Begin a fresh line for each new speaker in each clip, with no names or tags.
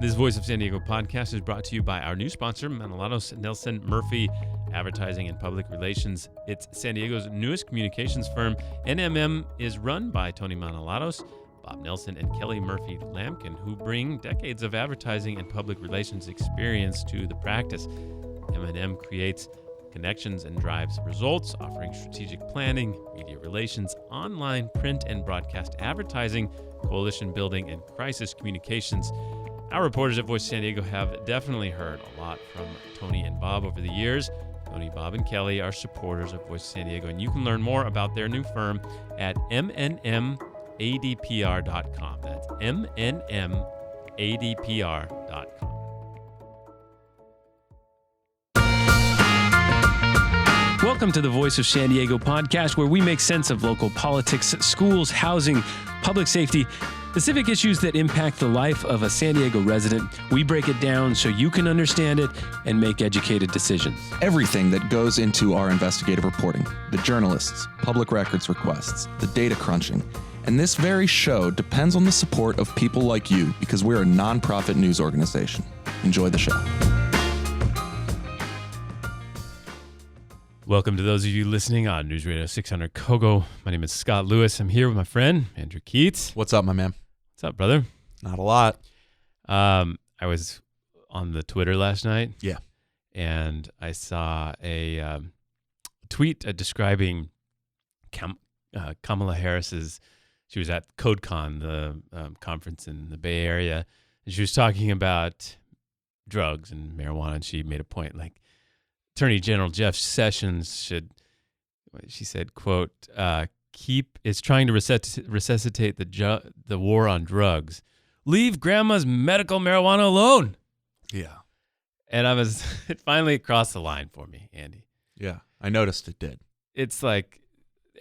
This Voice of San Diego podcast is brought to you by our new sponsor, Manolatos Nelson Murphy Advertising and Public Relations. It's San Diego's newest communications firm. NMM is run by Tony Manolatos, Bob Nelson, and Kelly Murphy Lampkin, who bring decades of advertising and public relations experience to the practice. M&M creates connections and drives results, offering strategic planning, media relations, online, print, and broadcast advertising, coalition building, and crisis communications. Our reporters at Voice San Diego have definitely heard a lot from Tony and Bob over the years. Tony, Bob, and Kelly are supporters of Voice San Diego, and you can learn more about their new firm at mnmadpr.com. That's mnmadpr.com. Welcome to the Voice of San Diego podcast, where we make sense of local politics, schools, housing, public safety, the civic issues that impact the life of a San Diego resident. We break it down so you can understand it and make educated decisions.
Everything that goes into our investigative reporting, the journalists, public records requests, the data crunching, and this very show depends on the support of people like you because we're a nonprofit news organization. Enjoy the show.
Welcome to those of you listening on News Radio 600 Kogo. My name is Scott Lewis. I'm here with my friend, Andrew Keatts.
What's up, my man?
What's up, brother?
Not a lot.
I was on the Twitter last night.
Yeah.
And I saw a tweet describing Kamala Harris's, she was at CodeCon, the conference in the Bay Area, and she was talking about drugs and marijuana, and she made a point like, Attorney General Jeff Sessions should, she said, quote, is trying to resuscitate the war on drugs. Leave grandma's medical marijuana alone.
Yeah.
And it finally crossed the line for me, Andy.
Yeah, I noticed it did.
It's like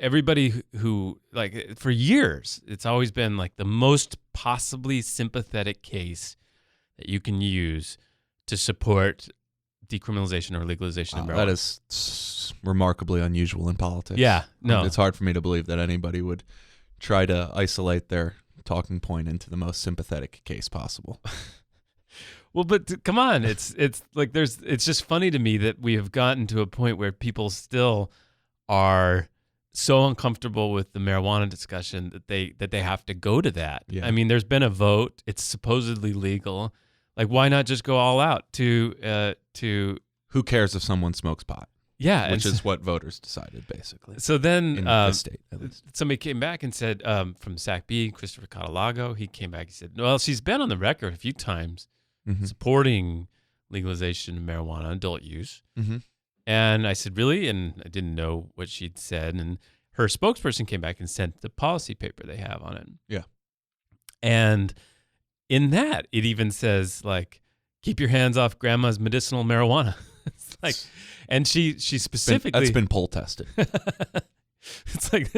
everybody who, like, for years, it's always been like the most possibly sympathetic case that you can use to support decriminalization or legalization of marijuana.
That is remarkably unusual in politics.
Yeah, no.
It's hard for me to believe that anybody would try to isolate their talking point into the most sympathetic case possible.
Well, but come on, it's like it's just funny to me that we have gotten to a point where people still are so uncomfortable with the marijuana discussion that they have to go to that.
Yeah.
I mean, there's been a vote. It's supposedly legal. Like, why not just go all out to
who cares if someone smokes pot?
Yeah.
Which is what voters decided, basically.
So then
in this state, at least.
Somebody came back and said, from SACB, Christopher Catalago, he came back, he said, well, she's been on the record a few times supporting legalization of marijuana, adult use. Mm-hmm. And I said, really? And I didn't know what she'd said. And her spokesperson came back and sent the policy paper they have on it.
Yeah.
And in that, it even says, like, keep your hands off grandma's medicinal marijuana. It's like, and she specifically,
that's been poll tested.
It's like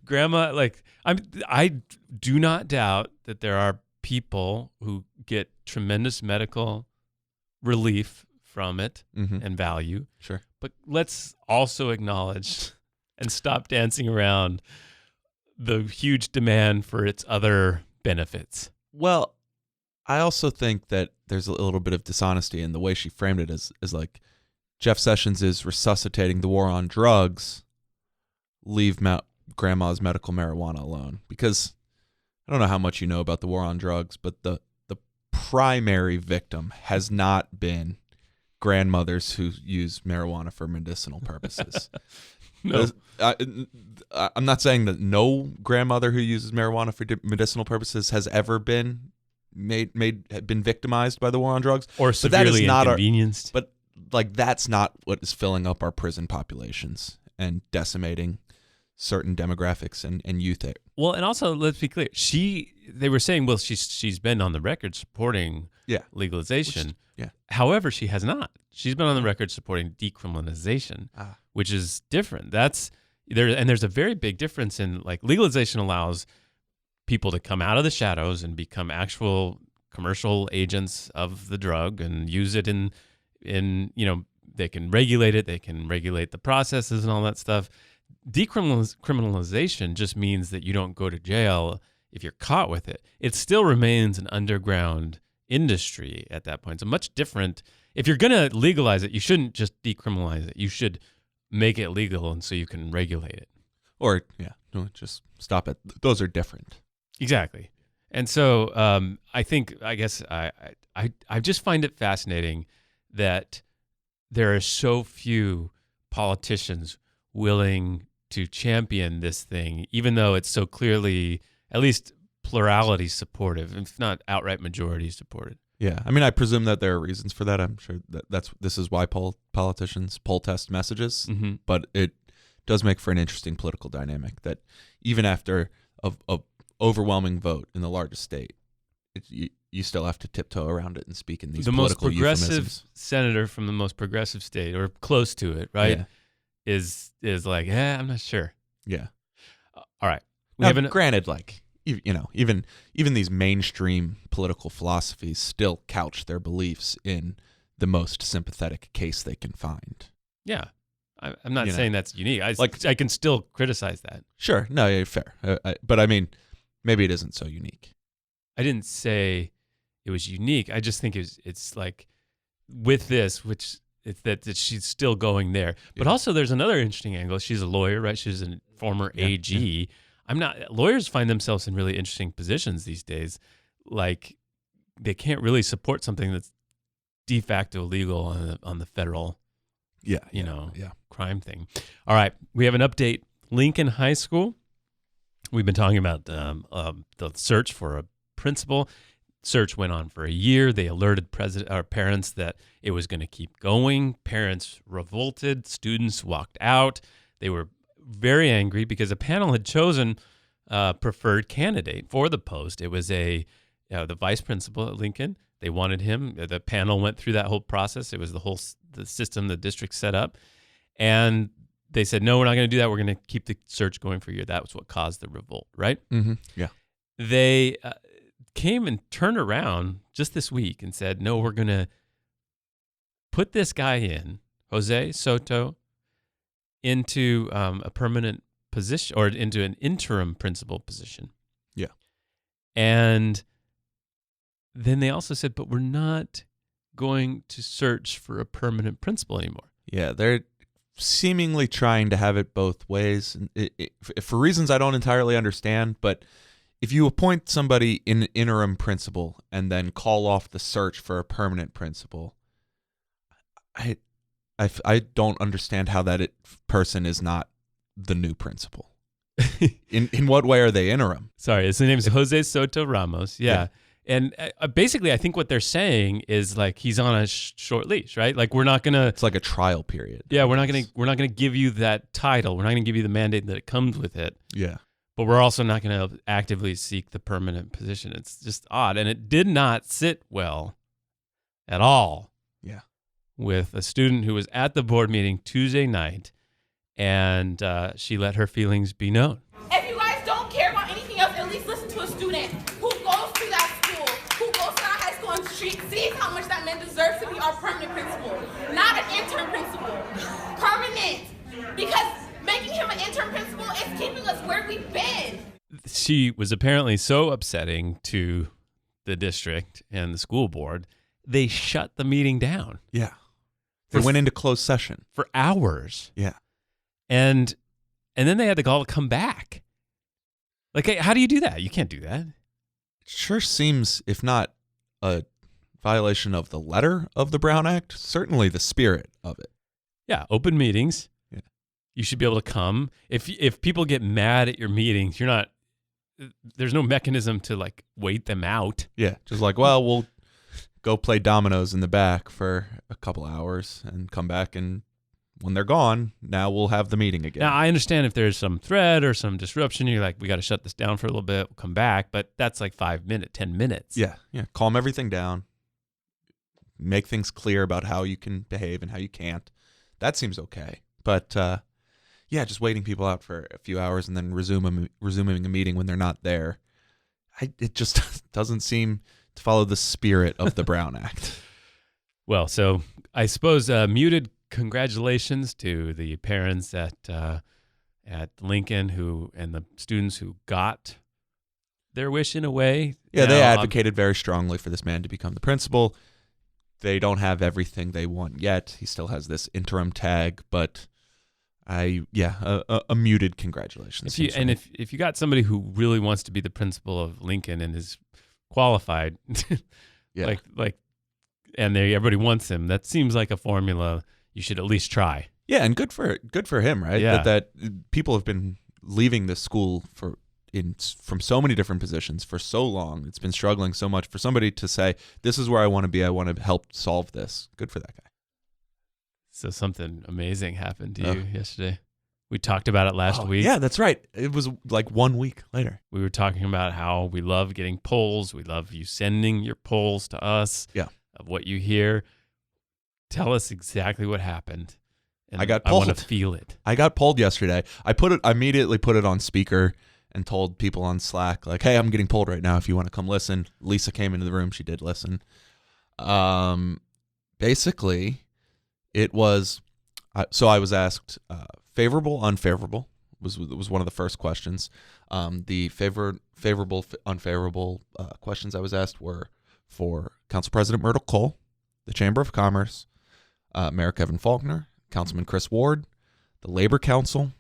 grandma, like, I do not doubt that there are people who get tremendous medical relief from it and value.
Sure.
But let's also acknowledge and stop dancing around the huge demand for its other benefits.
Well, I also think that there's a little bit of dishonesty in the way she framed it is like Jeff Sessions is resuscitating the war on drugs, leave grandma's medical marijuana alone. Because I don't know how much you know about the war on drugs, but the primary victim has not been grandmothers who use marijuana for medicinal purposes.
No.
I'm not saying that no grandmother who uses marijuana for medicinal purposes has ever been been victimized by the war on drugs,
or severely inconvenienced.
But like, that's not what is filling up our prison populations and decimating certain demographics and youth.
Well, and also, let's be clear, they were saying, well, she's been on the record supporting legalization. However, she has not. She's been on the record supporting decriminalization, which is different. There's a very big difference in, like, legalization allows people to come out of the shadows and become actual commercial agents of the drug and use it in they can regulate it, they can regulate the processes and all that stuff. Decriminalization just means that you don't go to jail if you're caught with it. It still remains an underground industry at that point. It's a much different. If you're going to legalize it, you shouldn't just decriminalize it. You should make it legal, and so you can regulate it.
Or just stop it. Those are different.
Exactly. And so I guess I just find it fascinating that there are so few politicians willing to champion this thing, even though it's so clearly, at least plurality supportive, if not outright majority supported.
Yeah, I mean, I presume that there are reasons for that. I'm sure that this is why politicians poll test messages, but it does make for an interesting political dynamic that even after a overwhelming vote in the largest state, you still have to tiptoe around it and speak in these political euphemisms. The most progressive senator
from the most progressive state, or close to it, right, is like, I'm not sure.
Yeah.
All right.
Granted, like, even these mainstream political philosophies still couch their beliefs in the most sympathetic case they can find.
Yeah. I'm not saying that's unique. I can still criticize that.
Sure. No, yeah, fair. But I mean, maybe it isn't so unique.
I didn't say it was unique. I just think it's like with this, which it's that she's still going there. But also there's another interesting angle. She's a lawyer, right? She's a former AG. Yeah. Lawyers find themselves in really interesting positions these days. Like they can't really support something that's de facto legal on the federal crime thing. All right. We have an update. Lincoln High School. We've been talking about the search for a principal. Search went on for a year. They alerted parents that it was going to keep going. Parents revolted. Students walked out. They were very angry because a panel had chosen a preferred candidate for the post. It was the vice principal at Lincoln. They wanted him. The panel went through that whole process. It was the system the district set up. And they said, no, we're not going to do that. We're going to keep the search going for a year. That was what caused the revolt, right?
Mm-hmm. Yeah.
They came and turned around just this week and said, no, we're going to put this guy in, Jose Soto, into a permanent position or into an interim principal position.
Yeah.
And then they also said, but we're not going to search for a permanent principal anymore.
Yeah, they're seemingly trying to have it both ways, for reasons I don't entirely understand. But if you appoint somebody in interim principal and then call off the search for a permanent principal, I don't understand how that person is not the new principal. In what way are they interim?
Sorry, his name is Jose Soto Ramos. Yeah. And basically, I think what they're saying is like he's on a short leash, right? Like we're not gonna.
It's like a trial period.
Yeah, we're not gonna give you that title. We're not gonna give you the mandate that it comes with it.
Yeah.
But we're also not gonna actively seek the permanent position. It's just odd, and it did not sit well at all.
Yeah.
With a student who was at the board meeting Tuesday night, and she let her feelings be known.
If you guys don't care about anything else, at least listen to a student who goes to that school, who goes to that high school and sees how much that man deserves to be our permanent principal, not an intern principal. Permanent. Because making him an intern principal is keeping us where we've been.
She was apparently so upsetting to the district and the school board, they shut the meeting down.
Yeah. They went into closed session.
For hours.
Yeah.
And then they had to call to come back. Like, hey, how do you do that? You can't do that.
It sure seems, if not a violation of the letter of the Brown Act, certainly the spirit of it.
Yeah, open meetings.
Yeah.
You should be able to come. If people get mad at your meetings, there's no mechanism to like wait them out.
Yeah, just like, well, we'll go play dominoes in the back for a couple hours and come back, and when they're gone, now we'll have the meeting again.
Now, I understand if there's some threat or some disruption, you're like, we got to shut this down for a little bit, we'll come back, but that's like 5 minutes, 10 minutes.
Yeah. Calm everything down. Make things clear about how you can behave and how you can't. That seems okay. But, just waiting people out for a few hours and then resuming a meeting when they're not there, it just doesn't seem to follow the spirit of the Brown Act.
Well, so I suppose muted congratulations to the parents at Lincoln and the students who got their wish in a way.
Yeah,
Now,
they advocated very strongly for this man to become the principal. They don't have everything they want yet. He still has this interim tag, but a muted congratulations.
If you got somebody who really wants to be the principal of Lincoln and is qualified,
yeah.
and everybody wants him, that seems like a formula you should at least try.
Yeah, and good for him, right?
Yeah.
That people have been leaving this school from so many different positions for so long. It's been struggling so much. For somebody to say, this is where I want to be, I want to help solve this. Good for that guy.
So something amazing happened to you yesterday. We talked about it last week.
Yeah, that's right. It was like 1 week later.
We were talking about how we love getting polls. We love you sending your polls to us of what you hear. Tell us exactly what happened. And
I got polled.
I want to feel it.
I got polled yesterday. I immediately put it on speaker and told people on Slack, like, hey, I'm getting polled right now if you want to come listen. Lisa came into the room. She did listen. Basically, it was, so I was asked favorable, unfavorable was one of the first questions. The favorable, unfavorable questions I was asked were for Council President Myrtle Cole, the Chamber of Commerce, Mayor Kevin Faulconer, Councilman Chris Ward, the Labor Council,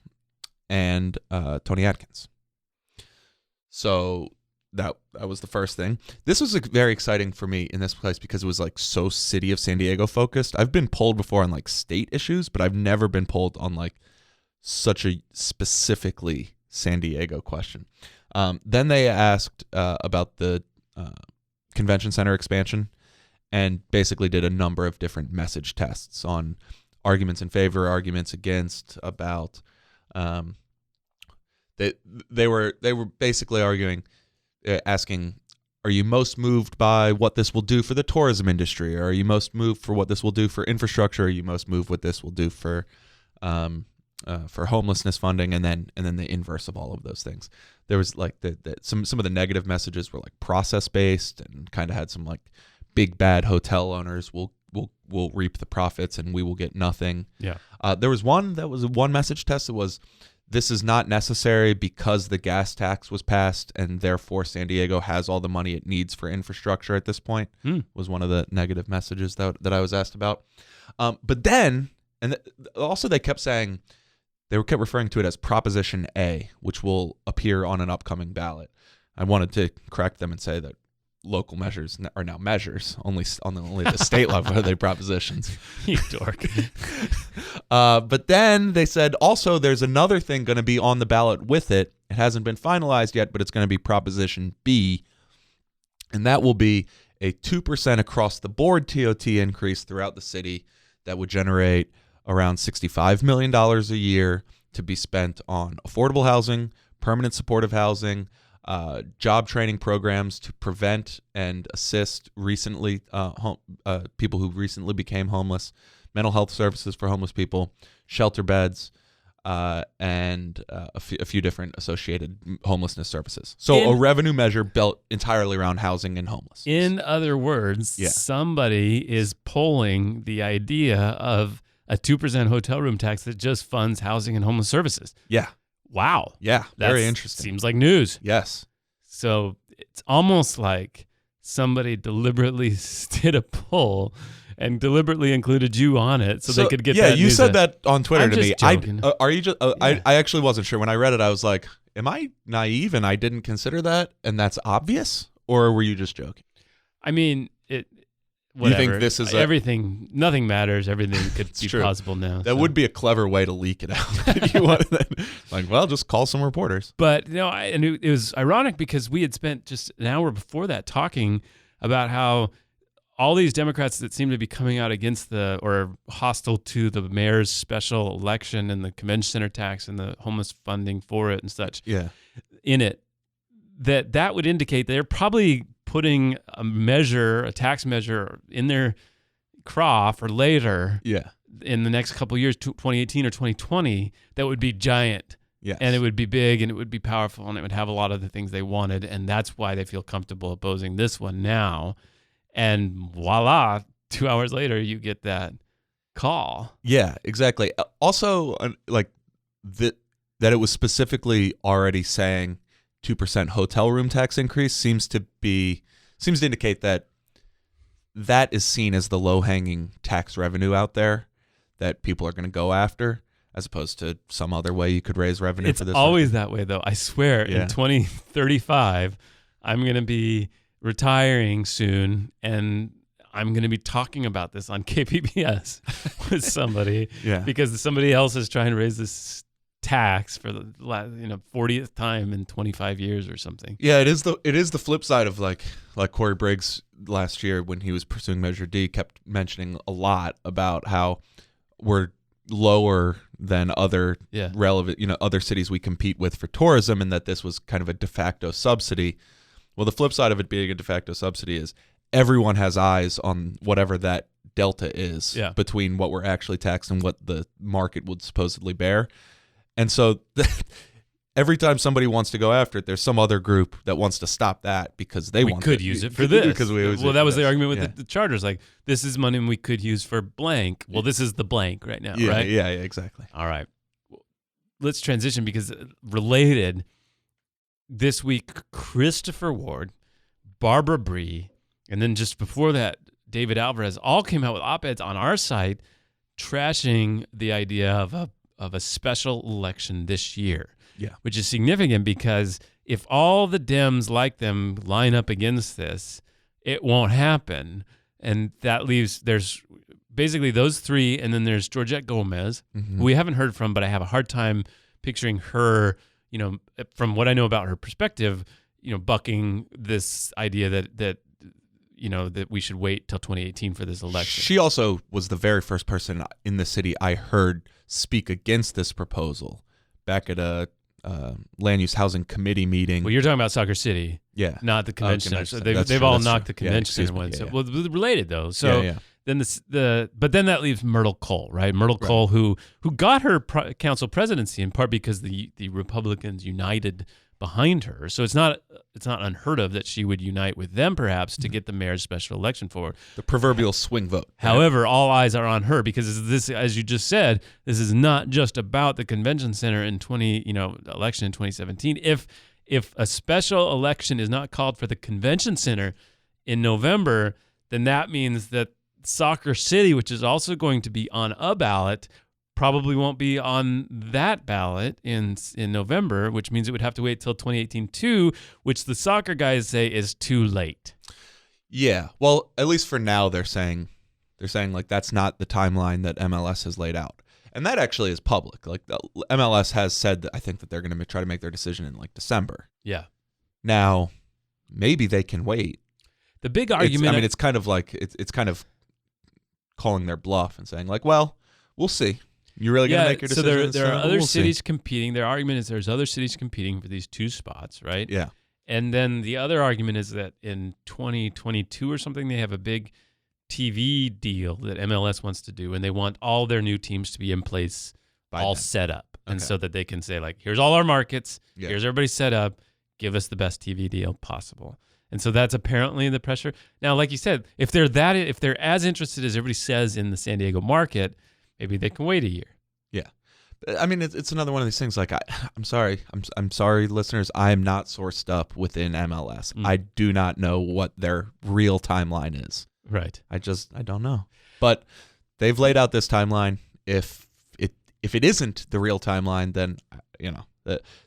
and Tony Atkins. So that was the first thing. This was very exciting for me in this place because it was like so city of San Diego focused. I've been polled before on like state issues, but I've never been polled on like such a specifically San Diego question. Then they asked about the convention center expansion and basically did a number of different message tests on arguments in favor, arguments against, about they were basically arguing, asking, are you most moved by what this will do for the tourism industry? Or are you most moved for what this will do for infrastructure? Are you most moved what this will do for homelessness funding? And then the inverse of all of those things. There was like some of the negative messages were like process based and kind of had some like big bad hotel owners will reap the profits and we will get nothing.
Yeah.
There was one message test that was, this is not necessary because the gas tax was passed and therefore San Diego has all the money it needs for infrastructure at this point, was one of the negative messages that I was asked about. But then, also they kept saying, they kept referring to it as Proposition A, which will appear on an upcoming ballot. I wanted to correct them and say that local measures are now measures. Only the state level are they propositions.
You dork.
But then they said also there's another thing going to be on the ballot with it. It hasn't been finalized yet, but it's going to be Proposition B, and that will be a 2% across the board TOT increase throughout the city that would generate around $65 million a year to be spent on affordable housing, permanent supportive housing, job training programs to prevent and assist recently people who recently became homeless, mental health services for homeless people, shelter beds, and a few different associated homelessness services. So a revenue measure built entirely around housing and homelessness.
In other words, somebody is polling the idea of a 2% hotel room tax that just funds housing and homeless services.
Yeah.
Wow.
Yeah, very interesting.
Seems like news.
Yes.
So it's almost like somebody deliberately did a poll and deliberately included you on it so they could get that. Yeah,
you said that on Twitter
I'm
to me.
Joking.
Are you just? I actually wasn't sure. When I read it, I was like, am I naive and I didn't consider that and that's obvious? Or were you just joking?
I mean, whatever.
You think this is
everything? Nothing matters. Everything could be
true.
possible now.
That would be a clever way to leak it out. You want like, well, just call some reporters.
But and it was ironic because we had spent just an hour before that talking about how all these Democrats that seem to be coming out against or hostile to the mayor's special election and the convention center tax and the homeless funding for it and such.
Yeah.
In it, that would indicate they're probably putting a tax measure in their craw for later in the next couple of years, 2018 or 2020, that would be giant.
Yes.
And it would be big and it would be powerful and it would have a lot of the things they wanted. And that's why they feel comfortable opposing this one now. And voila, 2 hours later, you get that call.
Yeah, exactly. Also, like that it was specifically already saying 2% hotel room tax increase seems to indicate that is seen as the low-hanging tax revenue out there that people are going to go after, as opposed to some other way you could raise revenue for this.
It's always that way, though. I swear, in 2035, I'm going to be retiring soon, and I'm going to be talking about this on KPBS with somebody because somebody else is trying to raise this tax for the 40th time in 25 years or something.
Yeah, it is the flip side of like Corey Briggs last year when he was pursuing Measure D kept mentioning a lot about how we're lower than other relevant, other cities we compete with for tourism, and that this was kind of a de facto subsidy. Well, the flip side of it being a de facto subsidy is everyone has eyes on whatever that delta is between what we're actually taxed and what the market would supposedly bear. And so every time somebody wants to go after it, there's some other group that wants to stop that because we
could use it for this.
Because
that was the argument with the charters. Like, this is money we could use for blank. Well, this is the blank right now, right?
Yeah, exactly.
All right. Let's transition because related, this week, Christopher Ward, Barbara Bry, and then just before that, David Alvarez all came out with op-eds on our site trashing the idea of a special election this year.
Yeah.
Which is significant because if all the Dems like them line up against this, it won't happen. And that leaves, there's basically those three, and then there's Georgette Gomez, who we haven't heard from, but I have a hard time picturing her, from what I know about her perspective, bucking this idea that we should wait till 2018 for this election.
She also was the very first person in the city I heard speak against this proposal back at a land use housing committee meeting.
Well, you're talking about Soccer City, not the convention center. So they've all knocked the convention center one. So, well, related though. So then but then that leaves Myrtle Cole, right? Myrtle Cole, who got her council presidency in part because the Republicans united behind her. So it's not unheard of that she would unite with them perhaps to get the mayor's special election forward.
The proverbial swing vote.
However, all eyes are on her because this, as you just said, this is not just about the convention center in election in 2017. If a special election is not called for the convention center in November, then that means that Soccer City, which is also going to be on a ballot, probably won't be on that ballot in November, which means it would have to wait till 2018 too, which the soccer guys say is too late.
Yeah. Well, at least for now, they're saying like that's not the timeline that MLS has laid out. And that actually is public. Like the MLS has said that I think that they're going to try to make their decision in like December.
Yeah.
Now, maybe they can wait.
The big argument.
It's kind of like it's kind of calling their bluff and saying like, well, we'll see. You're really going to make your decision?
So there are other cities competing. Their argument is there's other cities competing for these two spots, right?
Yeah.
And then the other argument is that in 2022 or something, they have a big TV deal that MLS wants to do, and they want all their new teams to be in place, all set up. And so that they can say, like, here's all our markets, here's everybody set up, give us the best TV deal possible. And so that's apparently the pressure. Now, like you said, if they're as interested as everybody says in the San Diego market, maybe they can wait a year.
Yeah. I mean, it's another one of these things. Like, I'm sorry, listeners. I am not sourced up within MLS. I do not know what their real timeline is.
Right.
I don't know. But they've laid out this timeline. If it isn't the real timeline, then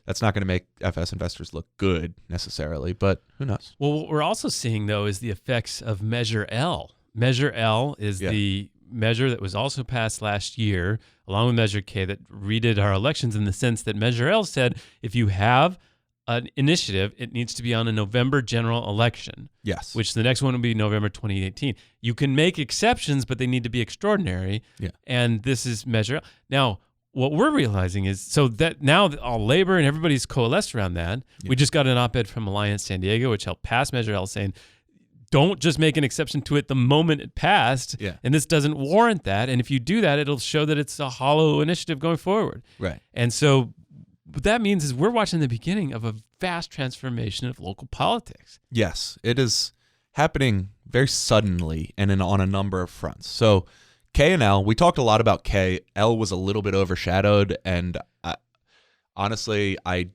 that's not going to make FS investors look good necessarily. But who knows?
Well, what we're also seeing though is the effects of Measure L. Measure L is the measure that was also passed last year, along with Measure K, that redid our elections in the sense that Measure L said if you have an initiative, it needs to be on a November general election.
Yes.
Which the next one will be November 2018. You can make exceptions, but they need to be extraordinary.
Yeah.
And this is Measure L. Now, what we're realizing is, so that now all labor and everybody's coalesced around that. Yeah. We just got an op-ed from Alliance San Diego, which helped pass Measure L, saying, don't just make an exception to it the moment it passed.
Yeah.
And this doesn't warrant that. And if you do that, it'll show that it's a hollow initiative going forward.
Right.
And so what that means is we're watching the beginning of a vast transformation of local politics.
Yes, it is happening very suddenly and on a number of fronts. So K and L, we talked a lot about K. L was a little bit overshadowed, and honestly, I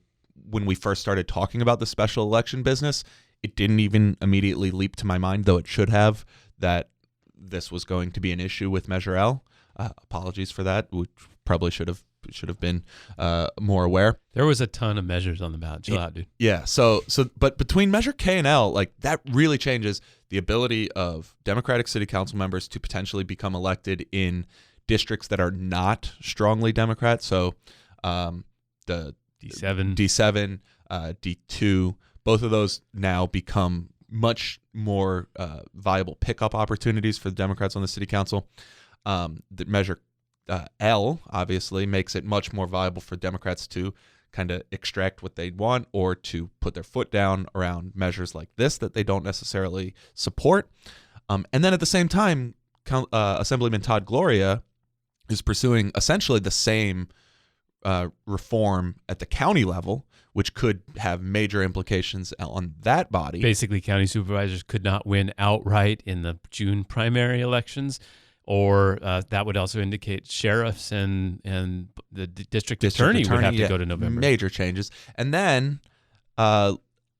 when we first started talking about the special election business, it didn't even immediately leap to my mind, though it should have, that this was going to be an issue with Measure L. Apologies for that. We probably should have been more aware.
There was a ton of measures on the ballot. Chill out, dude.
Yeah. But between Measure K and L, like, that really changes the ability of Democratic city council members to potentially become elected in districts that are not strongly Democrat. So the D7, D2, both of those now become much more viable pickup opportunities for the Democrats on the city council. The Measure L obviously makes it much more viable for Democrats to kind of extract what they want or to put their foot down around measures like this that they don't necessarily support. And then at the same time, Assemblyman Todd Gloria is pursuing essentially the same reform at the county level, which could have major implications on that body.
Basically, county supervisors could not win outright in the June primary elections, or that would also indicate sheriffs and the district attorney would have to go to November.
Major changes. And then,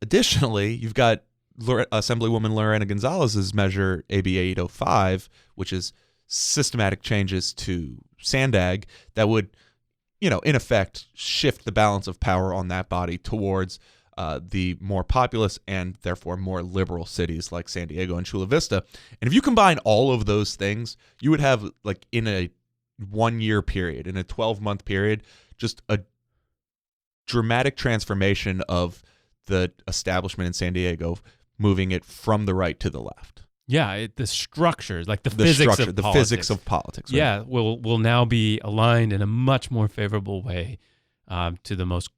additionally, you've got Assemblywoman Lorena Gonzalez's measure AB 805, which is systematic changes to Sandag that would, in effect, shift the balance of power on that body towards the more populous and therefore more liberal cities like San Diego and Chula Vista. And if you combine all of those things, you would have, like, in a 1-year period, in a 12-month period, just a dramatic transformation of the establishment in San Diego, moving it from the right to the left.
Yeah, the structures, like the physics of politics.
Right?
Yeah, will now be aligned in a much more favorable way to the most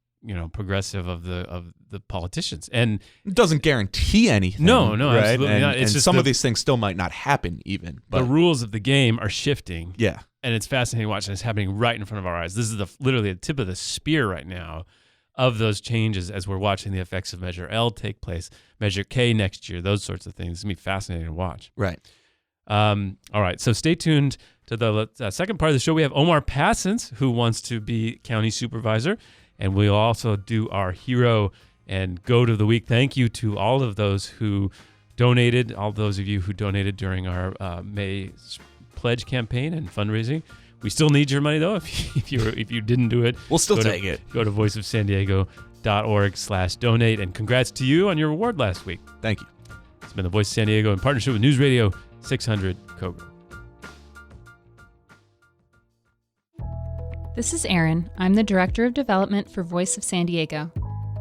progressive of the politicians, and
it doesn't guarantee anything.
No,
right?
Absolutely not. It's just
some of these things still might not happen even. But
the rules of the game are shifting.
Yeah,
and it's fascinating watching this happening right in front of our eyes. This is literally the tip of the spear right now of those changes as we're watching the effects of Measure L take place, Measure K next year, those sorts of things. It's going to be fascinating to watch.
Right.
All right, so stay tuned to the second part of the show. We have Omar Passance, who wants to be county supervisor, and we'll also do our hero and goat of the week. Thank you to all of those who donated, all those of you who donated during our May pledge campaign and fundraising. We still need your money, though. If you didn't do it,
we'll still take it.
Go to voiceofsandiego.org/donate. And congrats to you on your reward last week.
Thank you.
It's been the Voice of San Diego in partnership with News Radio 600 Kogo.
This is Erin. I'm the Director of Development for Voice of San Diego.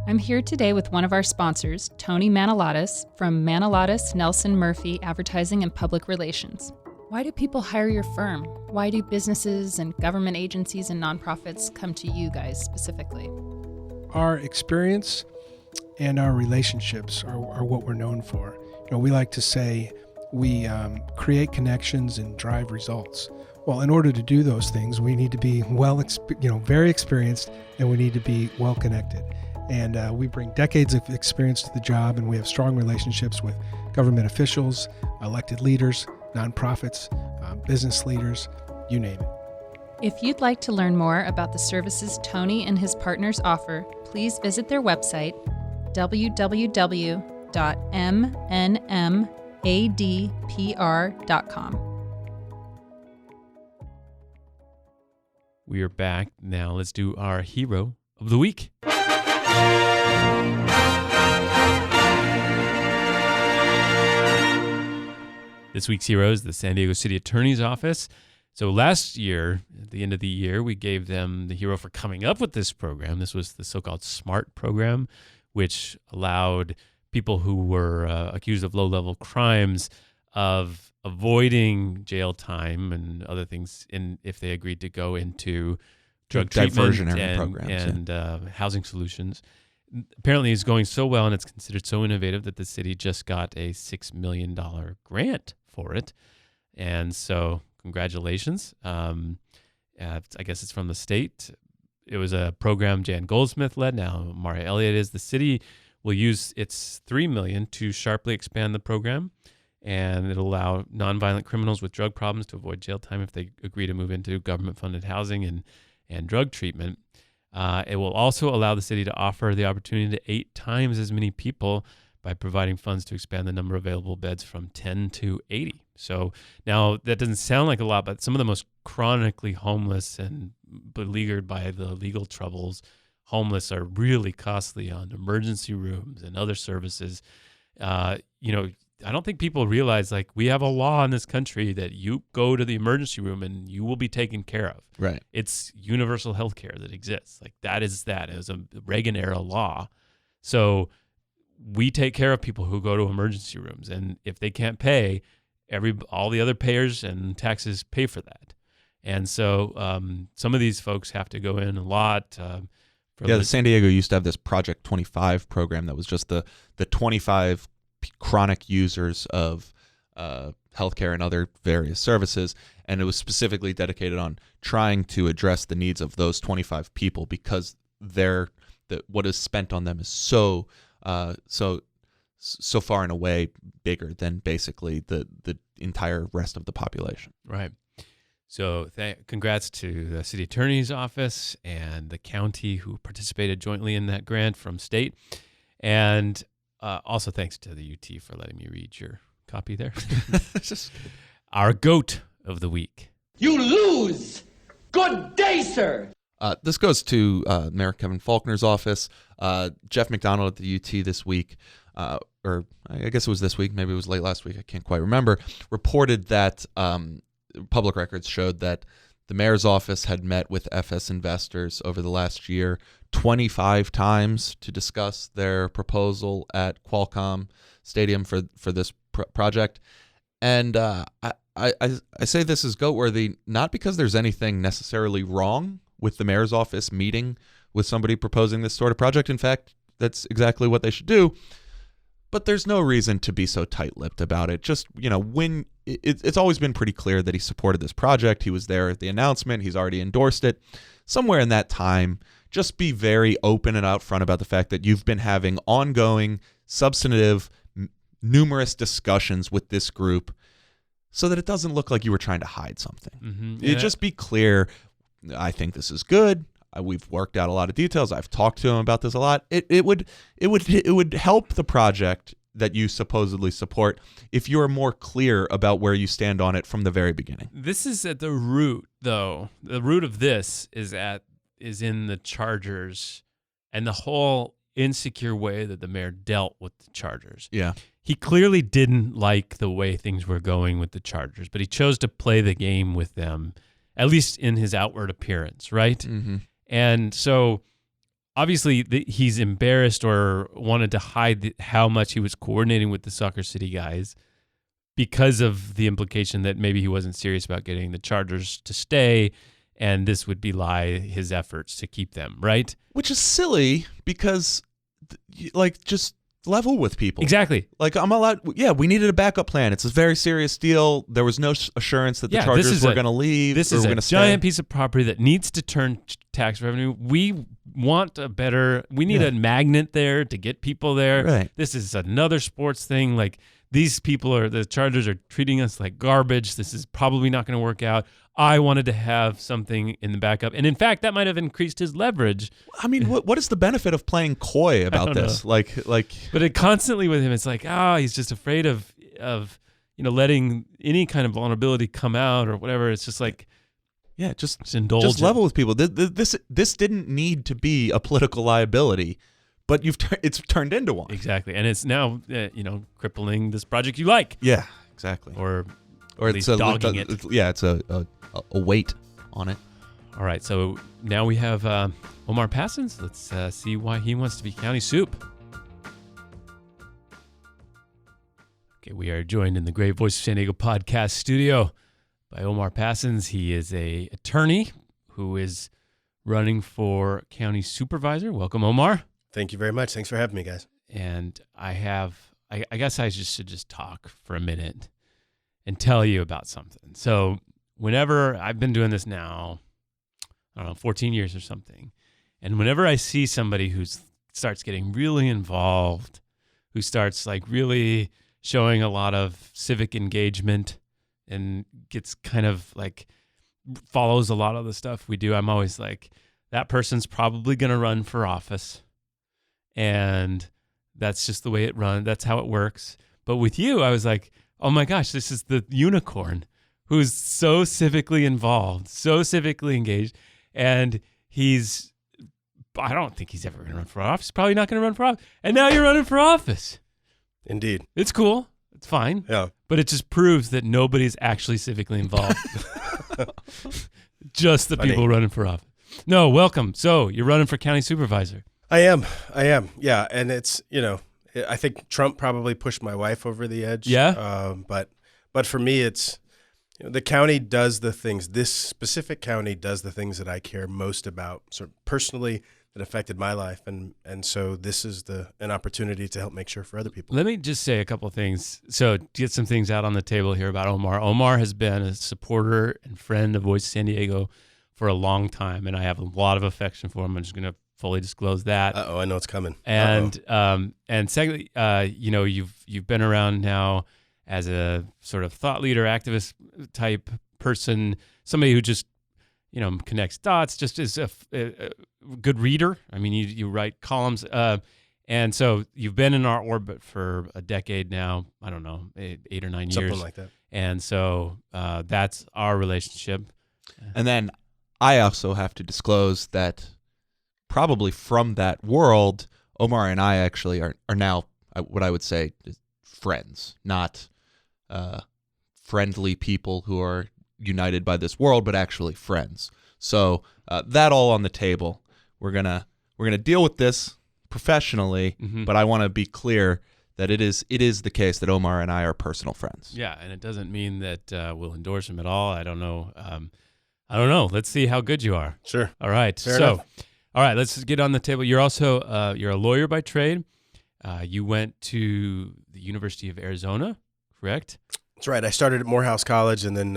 I'm here today with one of our sponsors, Tony Manilatis from Manilatis Nelson Murphy Advertising and Public Relations. Why do people hire your firm? Why do businesses and government agencies and nonprofits come to you guys specifically?
Our experience and our relationships are what we're known for. We like to say we create connections and drive results. Well, in order to do those things, we need to be very experienced, and we need to be well connected. And we bring decades of experience to the job, and we have strong relationships with government officials, elected leaders, nonprofits, business leaders, you name it.
If you'd like to learn more about the services Tony and his partners offer, please visit their website, www.mnmadpr.com.
We are back. Now let's do our hero of the week. This week's hero is the San Diego City Attorney's Office. So last year, at the end of the year, we gave them the hero for coming up with this program. This was the so-called SMART program, which allowed people who were accused of low-level crimes of avoiding jail time and other things if they agreed to go into drug treatment and housing solutions. Apparently it's going so well and it's considered so innovative that the city just got a $6 million grant for it. And so congratulations. I guess it's from the state. It was a program Jan Goldsmith led. Now Maria Elliott is. The city will use its $3 million to sharply expand the program, and it'll allow nonviolent criminals with drug problems to avoid jail time if they agree to move into government-funded housing and drug treatment. It will also allow the city to offer the opportunity to 8 times as many people by providing funds to expand the number of available beds from 10 to 80. So now that doesn't sound like a lot, but some of the most chronically homeless and beleaguered by the legal troubles, homeless are really costly on emergency rooms and other services. I don't think people realize, like, we have a law in this country that you go to the emergency room and you will be taken care of.
Right.
It's universal health care that exists. Like, that is a Reagan era law. So we take care of people who go to emergency rooms, and if they can't pay, all the other payers and taxes pay for that. And so some of these folks have to go in a lot.
The San Diego used to have this Project 25 program that was just the 25 chronic users of healthcare and other various services, and it was specifically dedicated on trying to address the needs of those 25 people because what is spent on them is so far and away bigger than basically the entire rest of the population.
Right. So congrats to the city attorney's office and the county who participated jointly in that grant from state. And also thanks to the UT for letting me read your copy there. Our GOAT of the week.
You lose! Good day, sir!
This goes to Mayor Kevin Faulconer's office. Jeff McDonald at the UT this week, or I guess it was this week, maybe it was late last week, I can't quite remember, reported that public records showed that the mayor's office had met with FS investors over the last year 25 times to discuss their proposal at Qualcomm Stadium for this project. And I say this is GOAT-worthy not because there's anything necessarily wrong with the mayor's office meeting with somebody proposing this sort of project. In fact, that's exactly what they should do. But there's no reason to be so tight-lipped about it. Just, when it's always been pretty clear that he supported this project. He was there at the announcement. He's already endorsed it. Somewhere in that time, just be very open and out front about the fact that you've been having ongoing, substantive, numerous discussions with this group so that it doesn't look like you were trying to hide something.
Mm-hmm. Yeah.
Just be clear. I think this is good. We've worked out a lot of details. I've talked to him about this a lot. It would help the project that you supposedly support if you're more clear about where you stand on it from the very beginning.
This is at the root, though. The root of this is in the Chargers and the whole insecure way that the mayor dealt with the Chargers.
Yeah.
He clearly didn't like the way things were going with the Chargers, but he chose to play the game with them, at least in his outward appearance, right?
Mm-hmm.
And so obviously he's embarrassed or wanted to hide how much he was coordinating with the Soccer City guys because of the implication that maybe he wasn't serious about getting the Chargers to stay, and this would belie his efforts to keep them, right?
Which is silly because, just level with people.
Exactly.
I'm allowed. Yeah, we needed a backup plan. It's a very serious deal. There was no assurance that the Chargers were going to leave.
This is a giant piece of property that needs to turn tax revenue. We want we need a magnet there to get people there.
Right.
This is another sports thing. Like, these the Chargers are treating us like garbage. This is probably not going to work out. I wanted to have something in the backup. And in fact, that might have increased his leverage.
I mean, what is the benefit of playing coy about this?
Know. But it constantly with him, it's like, he's just afraid of letting any kind of vulnerability come out or whatever. It's just like,
just
indulge.
Just level with people. This didn't need to be a political liability, but it's turned into one.
Exactly. And it's now, crippling this project you like.
Yeah, exactly.
Or at least dogging it.
It's a weight on it.
All right, so now we have Omar Passons. Let's see why he wants to be county soup. Okay, we are joined in the Great Voice of San Diego podcast studio by Omar Passons. He is an attorney who is running for county supervisor. Welcome, Omar.
Thank you very much. Thanks for having me, guys.
And I guess I should just talk for a minute and tell you about something. So whenever I've been doing this now, 14 years or something, and whenever I see somebody who starts getting really involved, who starts really showing a lot of civic engagement and gets kind of follows a lot of the stuff we do, I'm always like, that person's probably going to run for office. And that's just the way it runs. That's how it works. But with you, I was like, oh my gosh, this is the unicorn who's so civically involved, so civically engaged. And I don't think he's ever going to run for office. Probably not going to run for office. And now you're running for office.
Indeed.
It's cool. It's fine.
Yeah.
But it just proves that nobody's actually civically involved. Just the people running for office. No, welcome. So you're running for county supervisor.
I am. Yeah. And it's, I think Trump probably pushed my wife over the edge.
Yeah.
But for me, it's, the county does the things, this specific county does the things that I care most about, sort of personally, that affected my life. And so this is an opportunity to help make sure for other people.
Let me just say a couple of things. So to get some things out on the table here about Omar. Omar has been a supporter and friend of Voice of San Diego for a long time, and I have a lot of affection for him. I'm just going to fully disclose that.
I know it's coming.
And secondly, you've been around now as a sort of thought leader, activist type person, somebody who just connects dots, just is a good reader. I mean, you write columns. And so you've been in our orbit for a decade now. I don't know, 8 or 9 years.
Something like that.
And so that's our relationship.
And then I also have to disclose that probably from that world, Omar and I actually are now what I would say friends, not friendly people who are united by this world, but actually friends. So that all on the table. We're gonna deal with this professionally, but I want to be clear that it is the case that Omar and I are personal friends.
Yeah, and it doesn't mean that we'll endorse him at all. I don't know. Let's see how good you are.
Sure.
All right.
Fair enough.
All right, let's get on the table. You're also you're a lawyer by trade. You went to the University of Arizona, correct?
That's right. I started at Morehouse College and then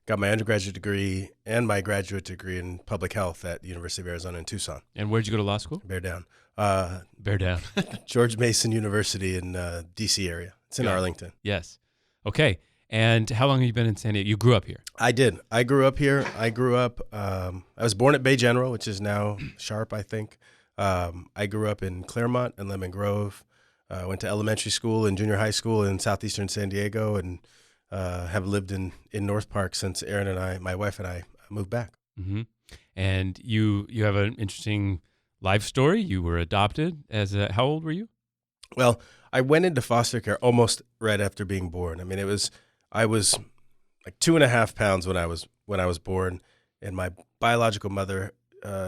got my undergraduate degree and my graduate degree in public health at the University of Arizona in Tucson.
And where'd you go to law school?
Bear down.
Bear down.
George Mason University in D.C. area. It's in Arlington.
Yes. Okay. And how long have you been in San Diego? You grew up here.
I did. I grew up here. I was born at Bay General, which is now Sharp, I think. I grew up in Claremont and Lemon Grove. Went to elementary school and junior high school in southeastern San Diego, and have lived in North Park since Erin and I, my wife and I, moved back.
Mm-hmm. And you have an interesting life story. You were adopted how old were you?
Well, I went into foster care almost right after being born. I mean, I was like 2.5 pounds when I was born, and my biological mother,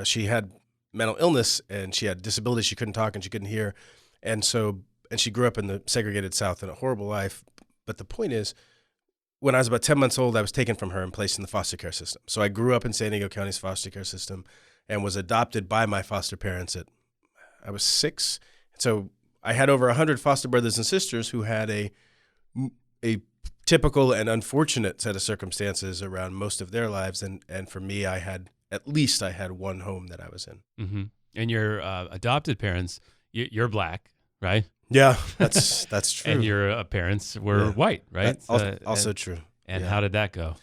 she had mental illness and she had disabilities. She couldn't talk and she couldn't hear, and she grew up in the segregated South in a horrible life. But the point is, when I was about 10 months old, I was taken from her and placed in the foster care system. So I grew up in San Diego County's foster care system and was adopted by my foster parents I was 6. So I had over 100 foster brothers and sisters who had a typical and unfortunate set of circumstances around most of their lives. And for me, I had one home that I was in.
Mm-hmm. And your adopted parents, you're black, right?
Yeah, that's true.
And your parents were white, right?
That's also true.
And how did that go?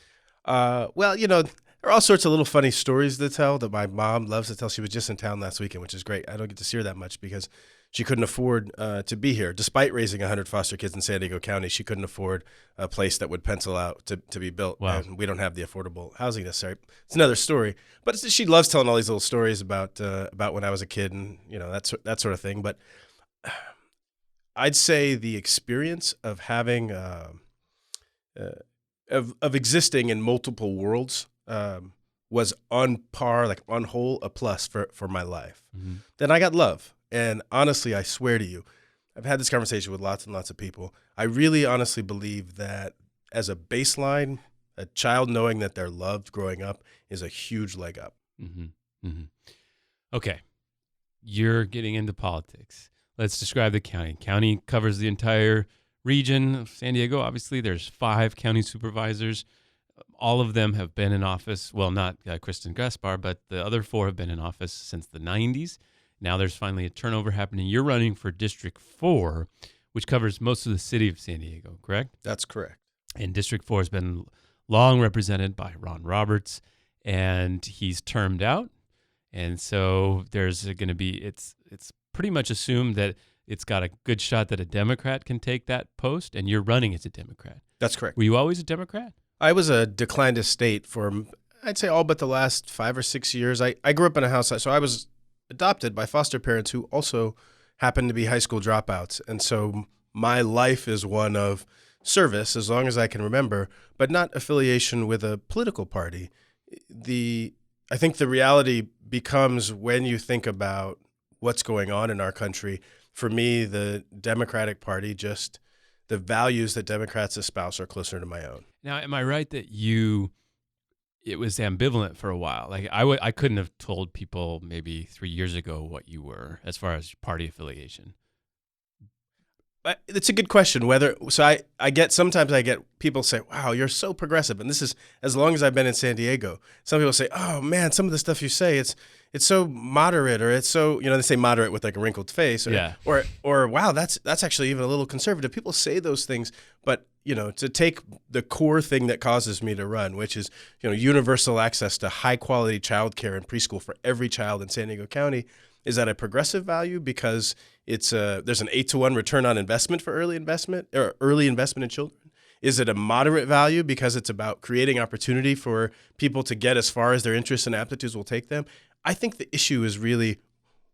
Well, there are all sorts of little funny stories to tell that my mom loves to tell. She was just in town last weekend, which is great. I don't get to see her that much because she couldn't afford to be here. Despite raising 100 foster kids in San Diego County, she couldn't afford a place that would pencil out to be built.
Wow.
And we don't have the affordable housing necessary. It's another story. But she loves telling all these little stories about when I was a kid and that sort of thing. But I'd say the experience of having of existing in multiple worlds was on par, like on whole, a plus for my life. Mm-hmm. Then I got love. And honestly, I swear to you, I've had this conversation with lots and lots of people. I really honestly believe that as a baseline, a child knowing that they're loved growing up is a huge leg up.
Mm-hmm. Mm-hmm. Okay. You're getting into politics. Let's describe the county. County covers the entire region of San Diego. Obviously, there's 5 county supervisors. All of them have been in office. Well, not Kristen Gaspar, but the other 4 have been in office since the 90s. Now there's finally a turnover happening. You're running for District 4, which covers most of the city of San Diego, correct?
That's correct.
And District 4 has been long represented by Ron Roberts, and he's termed out. And so there's going to be, it's pretty much assumed that it's got a good shot that a Democrat can take that post, and you're running as a Democrat.
That's correct.
Were you always a Democrat?
I was a declined estate for, I'd say, all but the last 5 or 6 years. I grew up in a house, so I was adopted by foster parents who also happened to be high school dropouts. And so my life is one of service as long as I can remember, but not affiliation with a political party. I think the reality becomes when you think about what's going on in our country. For me, the Democratic Party, just the values that Democrats espouse are closer to my own.
Now, am I right that it was ambivalent for a while? Like I couldn't have told people maybe 3 years ago what you were as far as party affiliation.
It's a good question. Sometimes I get people say, "Wow, you're so progressive," and this is as long as I've been in San Diego. Some people say, "Oh man, some of the stuff you say, it's so moderate," or it's so, they say moderate with like a wrinkled face, or wow, that's actually even a little conservative. People say those things, but to take the core thing that causes me to run, which is universal access to high quality childcare and preschool for every child in San Diego County. Is that a progressive value because there's an 8-to-1 return on investment for early investment in children? Is it a moderate value because it's about creating opportunity for people to get as far as their interests and aptitudes will take them? I think the issue is really,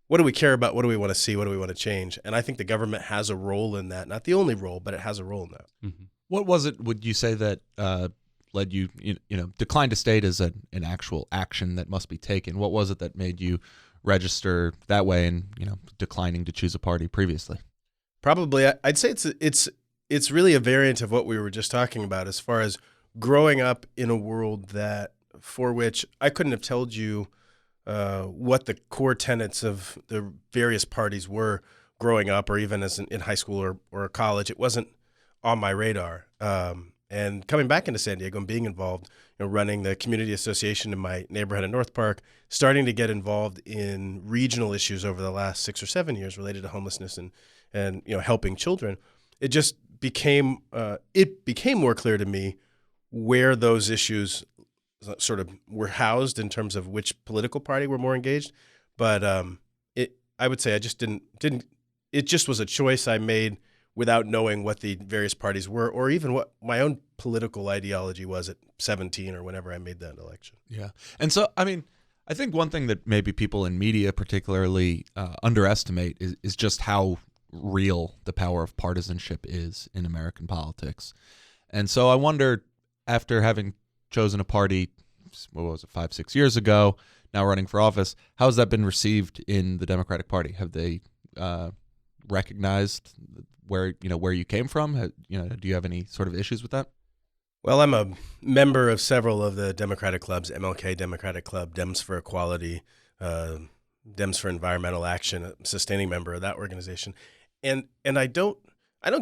what do we care about? What do we want to see? What do we want to change? And I think the government has a role in that. Not the only role, but it has a role in that.
Mm-hmm.
What was it, would you say, that led you, declined to state as an actual action that must be taken? What was it that made you register that way and, declining to choose a party previously?
Probably, I'd say it's really a variant of what we were just talking about as far as growing up in a world for which I couldn't have told you what the core tenets of the various parties were growing up, or even as in high school or college. It wasn't on my radar. And coming back into San Diego and being involved, running the community association in my neighborhood in North Park, starting to get involved in regional issues over the last 6 or 7 years related to homelessness and helping children, it just became more clear to me where those issues sort of were housed in terms of which political party were more engaged. But I would say I just didn't. It just was a choice I made without knowing what the various parties were, or even what my own political ideology was at 17 or whenever I made that election.
Yeah. And so, I think one thing that maybe people in media particularly underestimate is just how real the power of partisanship is in American politics. And so I wonder, after having chosen a party, 5-6 years ago, now running for office, how has that been received in the Democratic Party? Have they recognized where you came from? Do you have any sort of issues with that?
Well, I'm a member of several of the Democratic clubs: MLK Democratic Club, Dems for Equality, Dems for Environmental Action, a sustaining member of that organization. And I don't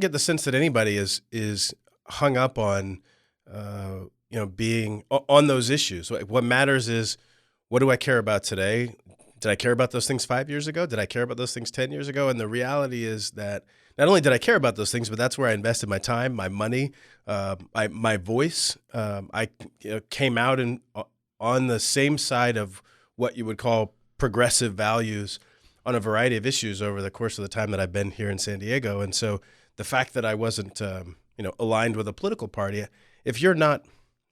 get the sense that anybody is hung up on being on those issues. What matters is, what do I care about today? Did I care about those things 5 years ago? Did I care about those things 10 years ago? And the reality is that not only did I care about those things, but that's where I invested my time, my money, my voice. I came out on the same side of what you would call progressive values on a variety of issues over the course of the time that I've been here in San Diego. And so the fact that I wasn't aligned with a political party, if you're not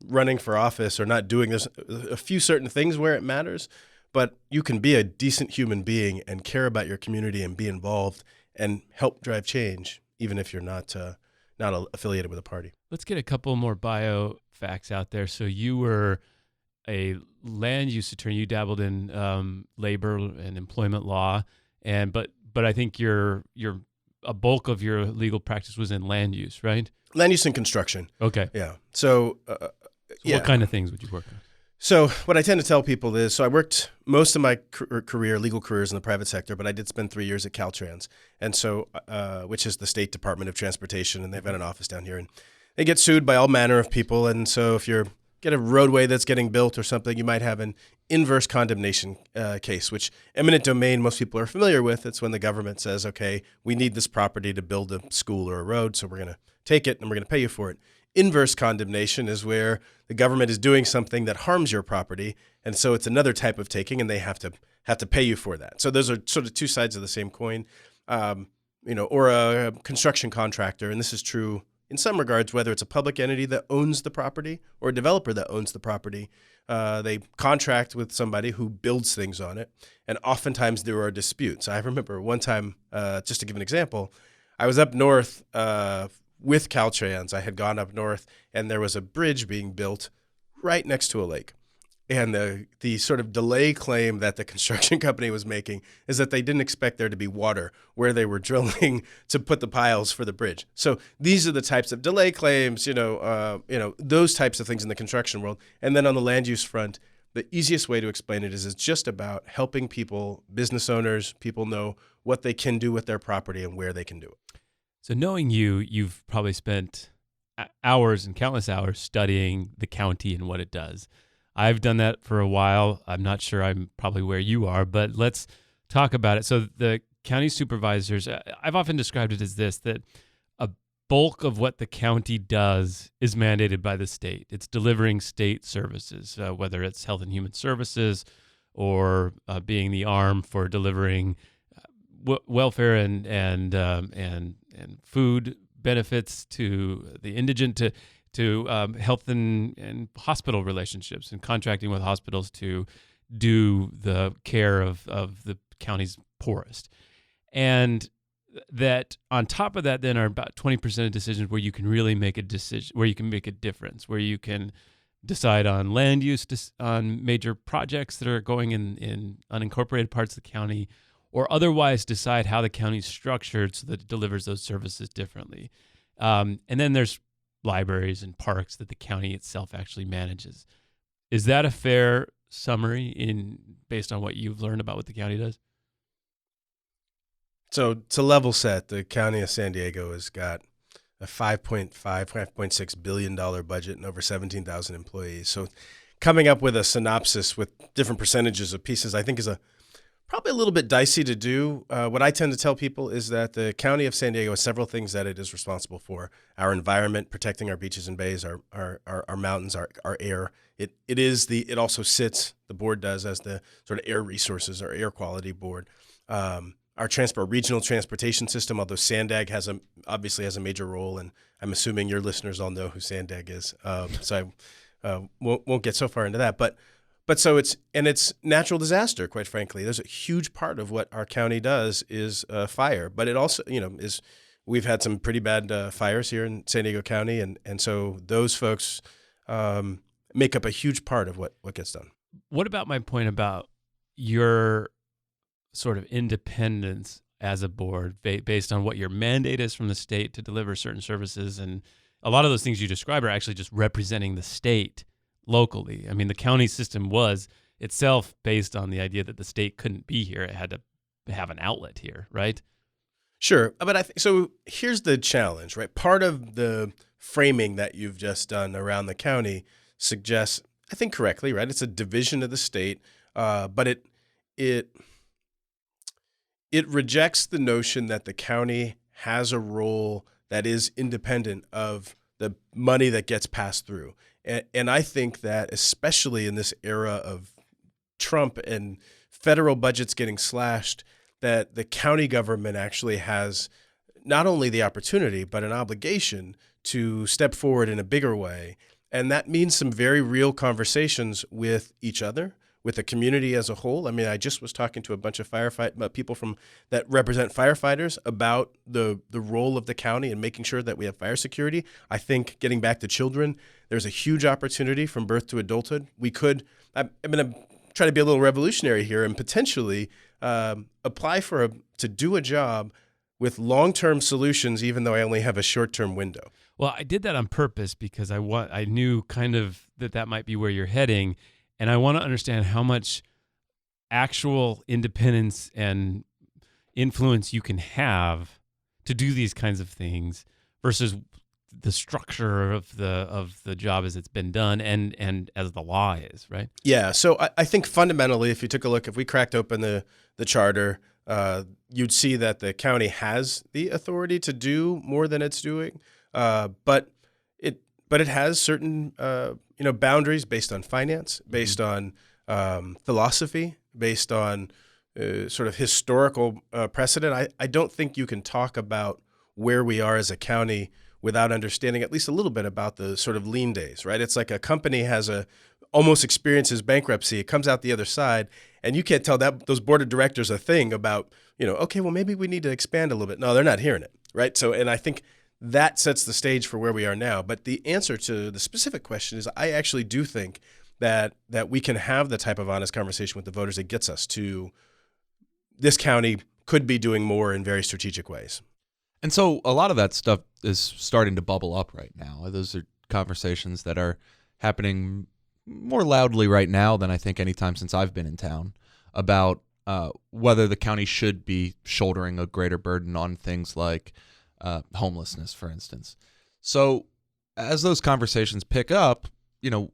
running for office or not doing this, a few certain things where it matters, but you can be a decent human being and care about your community and be involved and help drive change, even if you're not affiliated with a party. Let's
get a couple more bio facts out there. So you were a land use attorney. You dabbled in labor and employment law, but I think a bulk of your legal practice was in land use, right?
Land use and construction.
Okay.
Yeah. So
what kind of things would you work on?
So what I tend to tell people is, I worked most of my legal careers in the private sector, but I did spend 3 years at Caltrans, and so which is the State Department of Transportation, and they've got an office down here, and they get sued by all manner of people. And so if you get a roadway that's getting built or something, you might have an inverse condemnation case, which eminent domain most people are familiar with. It's when the government says, okay, we need this property to build a school or a road, so we're going to take it and we're going to pay you for it. Inverse condemnation is where the government is doing something that harms your property, and so it's another type of taking, and they have to have to pay you for that. So those are sort of two sides of the same coin. Or a construction contractor, and this is true in some regards, whether it's a public entity that owns the property or a developer that owns the property. They contract with somebody who builds things on it, and oftentimes there are disputes. I remember one time, just to give an example, I was up north with Caltrans. I had gone up north, and there was a bridge being built right next to a lake. And the sort of delay claim that the construction company was making is that they didn't expect there to be water where they were drilling to put the piles for the bridge. So these are the types of delay claims, those types of things in the construction world. And then on the land use front, the easiest way to explain it is it's just about helping people, business owners, people know what they can do with their property and where they can do it.
So knowing you've probably spent hours and countless hours studying the county and what it does. I've done that for a while. I'm not sure I'm probably where you are, but let's talk about it. So the county supervisors, I've often described it as this, that a bulk of what the county does is mandated by the state. It's delivering state services, whether it's health and human services or being the arm for delivering welfare and food benefits to the indigent, to health and hospital relationships, and contracting with hospitals to do the care of the county's poorest. And that on top of that then are about 20% of decisions where you can really make a decision, where you can make a difference, where you can decide on land use, on major projects that are going in unincorporated parts of the county, or otherwise decide how the county's structured so that it delivers those services differently. And then there's libraries and parks that the county itself actually manages. Is that a fair summary based on what you've learned about what the county does?
So to level set, the county of San Diego has got a $5.6 billion budget and over 17,000 employees. So coming up with a synopsis with different percentages of pieces, I think is probably a little bit dicey to do. What I tend to tell people is that the county of San Diego has several things that it is responsible for: our environment, protecting our beaches and bays, our mountains, our air. It also sits, the board does, as the sort of air resources or air quality board. Our regional transportation system, although Sandag obviously has a major role, and I'm assuming your listeners all know who Sandag is, so I won't get so far into that. But so it's natural disaster, quite frankly. There's a huge part of what our county does is fire, but it also, we've had some pretty bad fires here in San Diego County, and so those folks make up a huge part of what gets done.
What about my point about your sort of independence as a board based on what your mandate is from the state to deliver certain services? And a lot of those things you describe are actually just representing the state locally. I mean, the county system was itself based on the idea that the state couldn't be here. It had to have an outlet here, right?
Sure. But so here's the challenge, right? Part of the framing that you've just done around the county suggests, I think correctly, right? It's a division of the state, but it rejects the notion that the county has a role that is independent of the money that gets passed through. And I think that especially in this era of Trump and federal budgets getting slashed, that the county government actually has not only the opportunity, but an obligation to step forward in a bigger way. And that means some very real conversations with each other, with the community as a whole. I mean, I just was talking to a bunch of people that represent firefighters about the role of the county and making sure that we have fire security. I think getting back to children, there's a huge opportunity from birth to adulthood. I'm going to try to be a little revolutionary here and potentially apply to do a job with long-term solutions, even though I only have a short-term window.
Well, I did that on purpose because I knew kind of that might be where you're heading. And I want to understand how much actual independence and influence you can have to do these kinds of things versus the structure of the job as it's been done and as the law is, right?
Yeah. So I think fundamentally, if you took a look, if we cracked open the charter, you'd see that the county has the authority to do more than it's doing, but it has certain boundaries based on finance, based on philosophy, based on sort of historical precedent, I don't think you can talk about where we are as a county without understanding at least a little bit about the sort of lean days, right? It's like a company almost experiences bankruptcy. It comes out the other side, and you can't tell those board of directors a thing about, okay, well, maybe we need to expand a little bit. No, they're not hearing it, right? So, and I think that sets the stage for where we are now. But the answer to the specific question is I actually do think that we can have the type of honest conversation with the voters that gets us to this county could be doing more in very strategic ways.
And so a lot of that stuff is starting to bubble up right now. Those are conversations that are happening more loudly right now than I think any time since I've been in town about whether the county should be shouldering a greater burden on things like homelessness, for instance. So as those conversations pick up,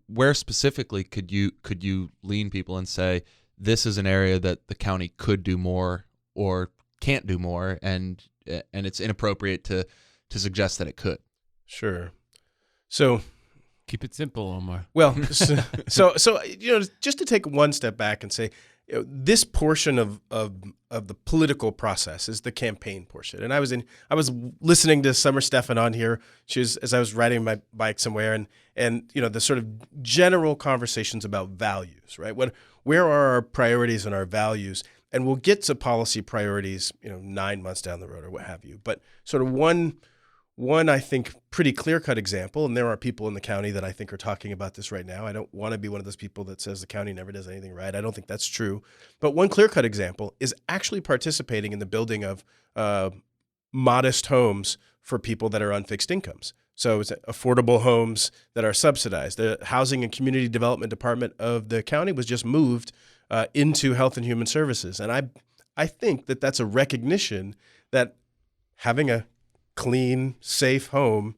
where specifically could you lean people and say this is an area that the county could do more or can't do more, and it's inappropriate to suggest that it could? Sure.
So
keep it simple, Omar.
Well, so just to take one step back and say, this portion of the political process is the campaign portion. And I was listening to Summer Stephan on here. She was, as I was riding my bike somewhere, and the sort of general conversations about values, right? Where are our priorities and our values? And we'll get to policy priorities, 9 months down the road or what have you. But sort of one I think pretty clear-cut example, and there are people in the county that I think are talking about this right now. I don't want to be one of those people that says the county never does anything right. I don't think that's true. But one clear-cut example is actually participating in the building of modest homes for people that are on fixed incomes. So it's affordable homes that are subsidized. The Housing and Community Development Department of the county was just moved into Health and Human Services. And I think that that's a recognition that having a clean, safe home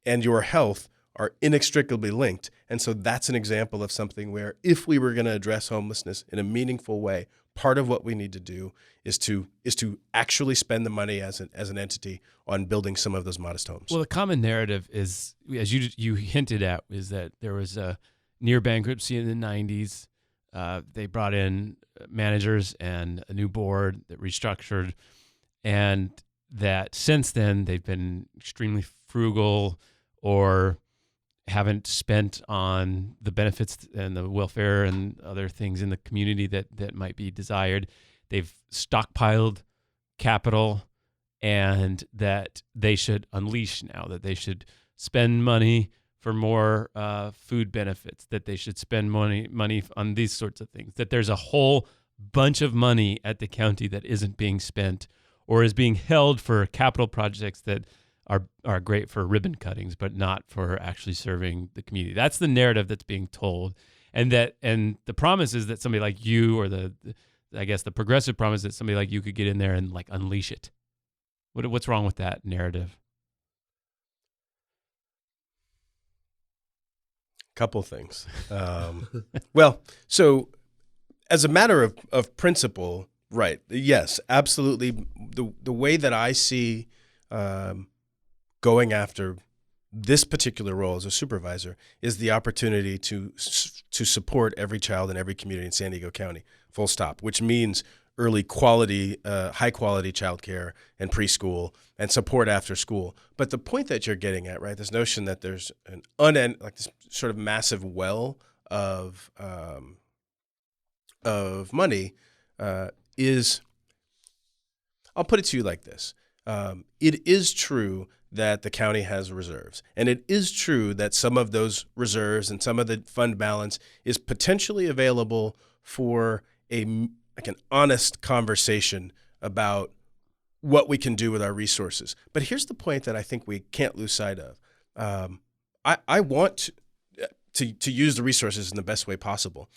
and your health are inextricably linked. And so that's an example of something where if we were going to address homelessness in a meaningful way, part of what we need to do is to actually spend the money as an entity on building some of those modest homes.
Well, the common narrative is, as you hinted at, is that there was a near bankruptcy in the 90s. They brought in managers and a new board that restructured, and that since then they've been extremely frugal or haven't spent on the benefits and the welfare and other things in the community that might be desired. They've stockpiled capital, and that they should unleash now, that they should spend money for more food benefits, that they should spend money on these sorts of things, that there's a whole bunch of money at the county that isn't being spent or is being held for capital projects that are great for ribbon cuttings, but not for actually serving the community. That's the narrative that's being told. And the promise is that somebody like you, or the progressive promise that somebody like you could get in there and like unleash it. What's wrong with that narrative?
Couple things. Well, so as a matter of principle, right? Yes, absolutely. The way that I see going after this particular role as a supervisor is the opportunity to support every child in every community in San Diego County, full stop, which means early quality, high quality childcare and preschool and support after school. But the point that you're getting at, right, this notion that there's this sort of massive well of money is, I'll put it to you like this. It is true that the county has reserves, and it is true that some of those reserves and some of the fund balance is potentially available for an honest conversation about what we can do with our resources. But here's the point that I think we can't lose sight of. I want to use the resources in the best way possible.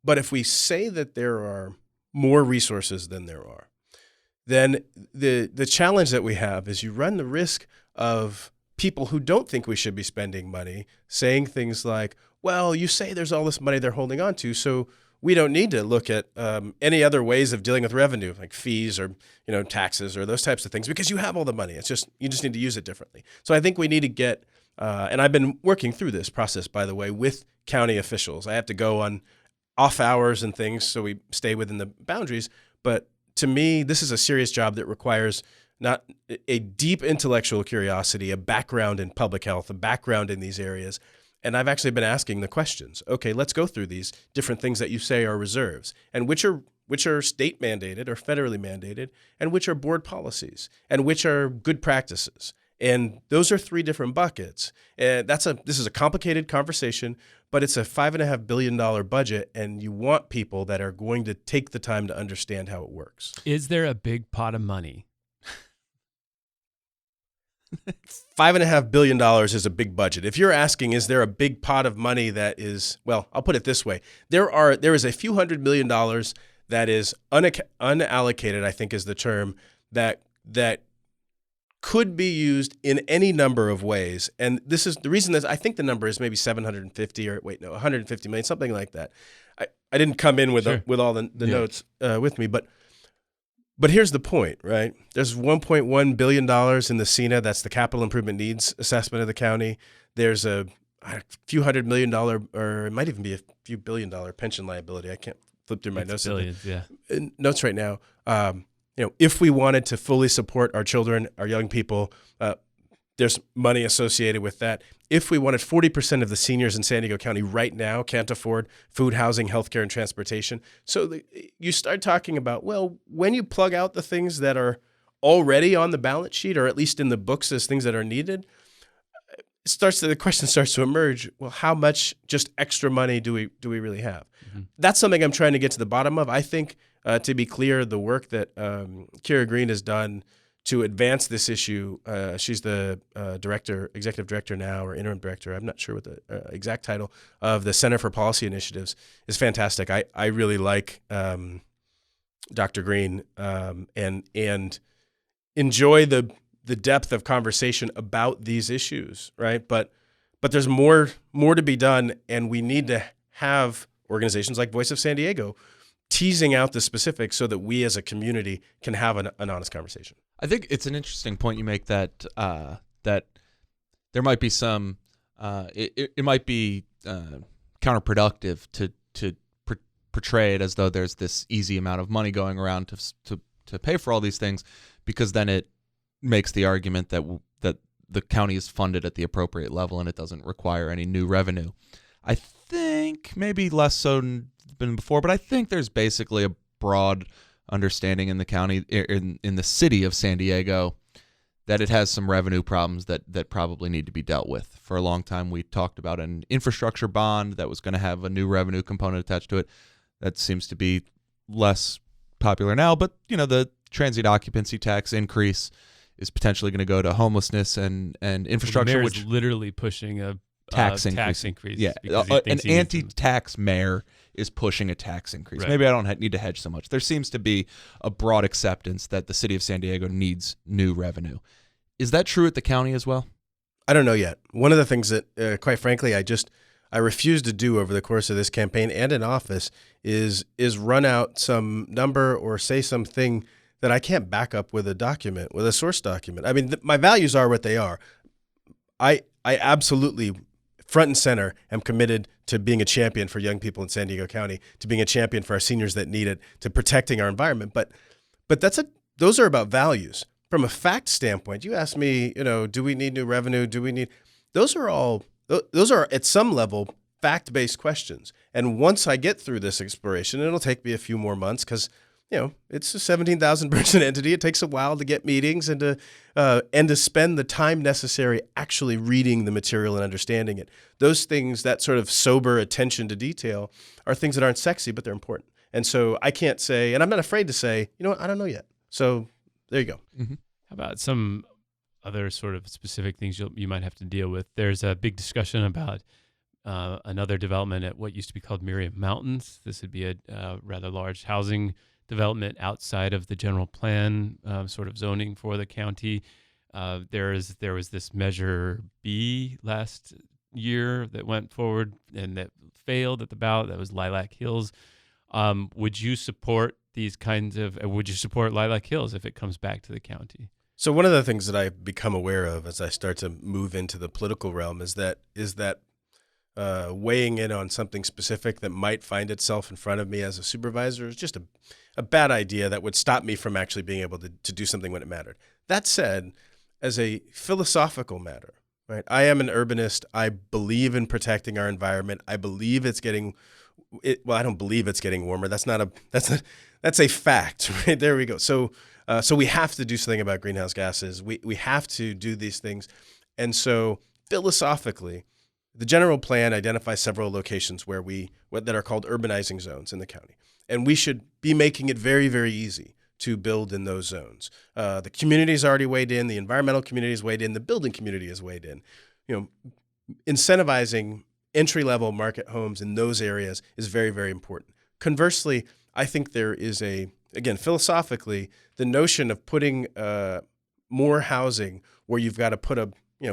But if we say that there are more resources than there are, then the challenge that we have is you run the risk of people who don't think we should be spending money saying things like, well, you say there's all this money they're holding on to, so we don't need to look at any other ways of dealing with revenue, like fees or taxes or those types of things, because you have all the money. It's just you just need to use it differently. So I think we need to get, and I've been working through this process, by the way, with county officials. I have to go on off hours and things, so we stay within the boundaries. But to me, this is a serious job that requires not a deep intellectual curiosity, a background in public health, a background in these areas. And I've actually been asking the questions. Okay, let's go through these different things that you say are reserves, and which are state mandated or federally mandated, and which are board policies, and which are good practices. And those are 3 different buckets. And this is a complicated conversation, but it's a $5.5 billion budget, and you want people that are going to take the time to understand how it works.
Is there a big pot of money?
$5.5 billion is a big budget. If you're asking, is there a big pot of money that is, well, I'll put it this way. There is a few $100 million that is unallocated, I think is the term, that could be used in any number of ways. And this is the reason that I think the number is maybe 150 million, something like that. I didn't come in with
Sure.
with all the notes with me, but here's the point, right? There's $1.1 billion in the CINA. That's the capital improvement needs assessment of the county. There's a few $100 million, or it might even be a few $1 billion pension liability. I can't flip through my notes.
Billions, yeah.
Notes right now. If we wanted to fully support our children, our young people, there's money associated with that. If we wanted 40% of the seniors in San Diego County right now can't afford food, housing, healthcare, and transportation. So you start talking about, well, when you plug out the things that are already on the balance sheet, or at least in the books as things that are needed, the question starts to emerge. Well, how much just extra money do we really have? Mm-hmm. That's something I'm trying to get to the bottom of. I think, to be clear, the work that Kira Green has done to advance this issue, she's the executive director now, or interim director, I'm not sure what the exact title, of the Center for Policy Initiatives, is fantastic. I really like Dr. Green and enjoy the depth of conversation about these issues, right? But there's more to be done, and we need to have organizations like Voice of San Diego teasing out the specifics so that we as a community can have an honest conversation.
I think it's an interesting point you make that that there might be some it might be counterproductive to portray it as though there's this easy amount of money going around to pay for all these things, because then it makes the argument that the county is funded at the appropriate level and it doesn't require any new revenue. I think maybe less so than before, but I think there's basically a broad understanding in the county, in the city of San Diego, that it has some revenue problems that probably need to be dealt with. For a long time, we talked about an infrastructure bond that was going to have a new revenue component attached to it. That seems to be less popular now, but the transient occupancy tax increase is potentially going to go to homelessness and infrastructure,
The mayor
which
is literally pushing a
tax
increase.
Yeah, an anti-tax mayor is pushing a tax increase.
Right.
Maybe I don't need to hedge so much. There seems to be a broad acceptance that the city of San Diego needs new revenue. Is that true at the county as well?
I don't know yet. One of the things that, quite frankly, I refuse to do over the course of this campaign and in office is run out some number or say something that I can't back up with a source document. I mean, my values are what they are. I absolutely, front and center, am committed to being a champion for young people in San Diego County, to being a champion for our seniors that need it, to protecting our environment. But those are about values. From a fact standpoint, you ask me, do we need new revenue? Those are at some level fact-based questions. And once I get through this exploration, it'll take me a few more months because it's a 17,000 person entity. It takes a while to get meetings and to spend the time necessary actually reading the material and understanding it. Those things, that sort of sober attention to detail, are things that aren't sexy, but they're important. And so I can't say, and I'm not afraid to say, I don't know yet. So there you go.
Mm-hmm.
How about some other sort of specific things you might have to deal with? There's a big discussion about another development at what used to be called Miriam Mountains. This would be a rather large housing development outside of the general plan sort of zoning for the county. There was this Measure B last year that went forward and that failed at the ballot. That was Lilac Hills. Would you support would you support Lilac Hills if it comes back to the county?
So one of the things that I've become aware of as I start to move into the political realm is that weighing in on something specific that might find itself in front of me as a supervisor is just a bad idea that would stop me from actually being able to do something when it mattered. That said, as a philosophical matter, right? I am an urbanist. I believe in protecting our environment. I believe it's getting well, I don't believe it's getting warmer. That's a fact, right? There we go. So we have to do something about greenhouse gases. We have to do these things. And so philosophically, the general plan identifies several locations that are called urbanizing zones in the county. And we should be making it very, very easy to build in those zones. The community is already weighed in. The environmental community is weighed in. The building community is weighed in. Incentivizing entry-level market homes in those areas is very, very important. Conversely, I think there is again, philosophically, the notion of putting more housing where you've got to put a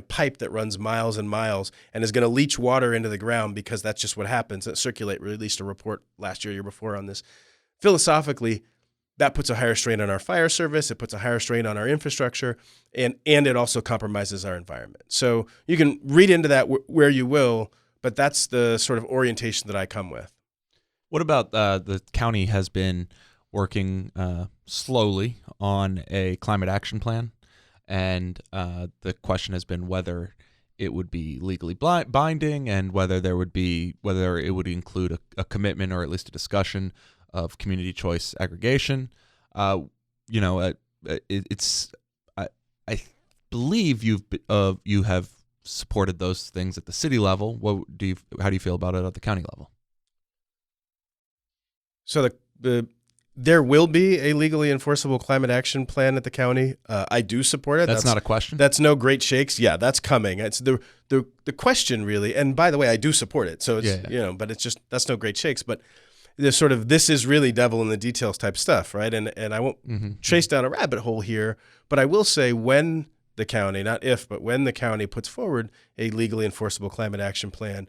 pipe that runs miles and miles and is going to leach water into the ground because that's just what happens. Circulate released a report last year before on this. Philosophically, that puts a higher strain on our fire service. It puts a higher strain on our infrastructure, and it also compromises our environment. So you can read into that where you will, but that's the sort of orientation that I come with.
What about the county has been working slowly on a climate action plan, and the question has been whether it would be legally binding and whether it would include a commitment or at least a discussion of community choice aggregation. I believe you have supported those things at the city level. How do you feel about it at the county level?
So there will be a legally enforceable climate action plan at the county. I do support it.
That's not a question.
That's no great shakes. Yeah, that's coming. It's the question really. And by the way, I do support it. So it's but it's just that's no great shakes. But there's sort of this is really devil in the details type stuff, right? And I won't chase down a rabbit hole here, but I will say when the county, not if, but when the county puts forward a legally enforceable climate action plan,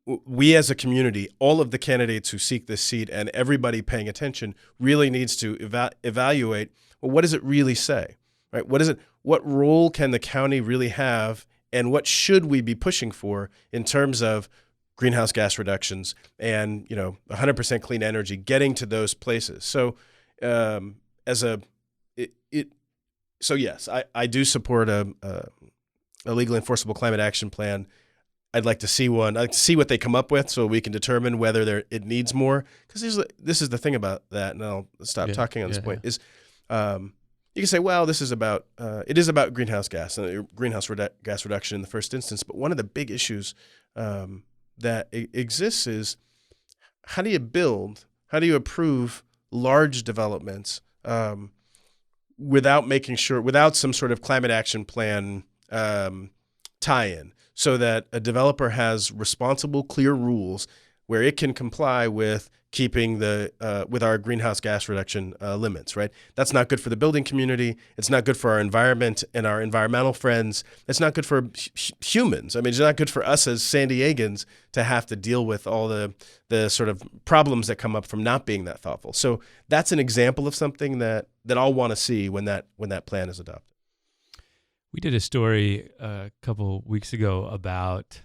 we as a community, all of the candidates who seek this seat and everybody paying attention really needs to evaluate, well, what does it really say, right? What role can the county really have, and what should we be pushing for in terms of greenhouse gas reductions and 100% clean energy, getting to those places. So yes, I do support a legally enforceable climate action plan. I'd like to see one. I'd like to see what they come up with so we can determine whether it needs more. Because this is the thing about that, and I'll stop talking on this point, is you can say, well, it is about greenhouse gas and greenhouse gas reduction in the first instance. But one of the big issues that exists is how do you approve large developments without some sort of climate action plan tie-in, so that a developer has responsible, clear rules where it can comply with keeping with our greenhouse gas reduction limits, right? That's not good for the building community. It's not good for our environment and our environmental friends. It's not good for humans. I mean, it's not good for us as San Diegans to have to deal with all the sort of problems that come up from not being that thoughtful. So that's an example of something that I'll want to see when that plan is adopted.
We did a story a couple weeks ago about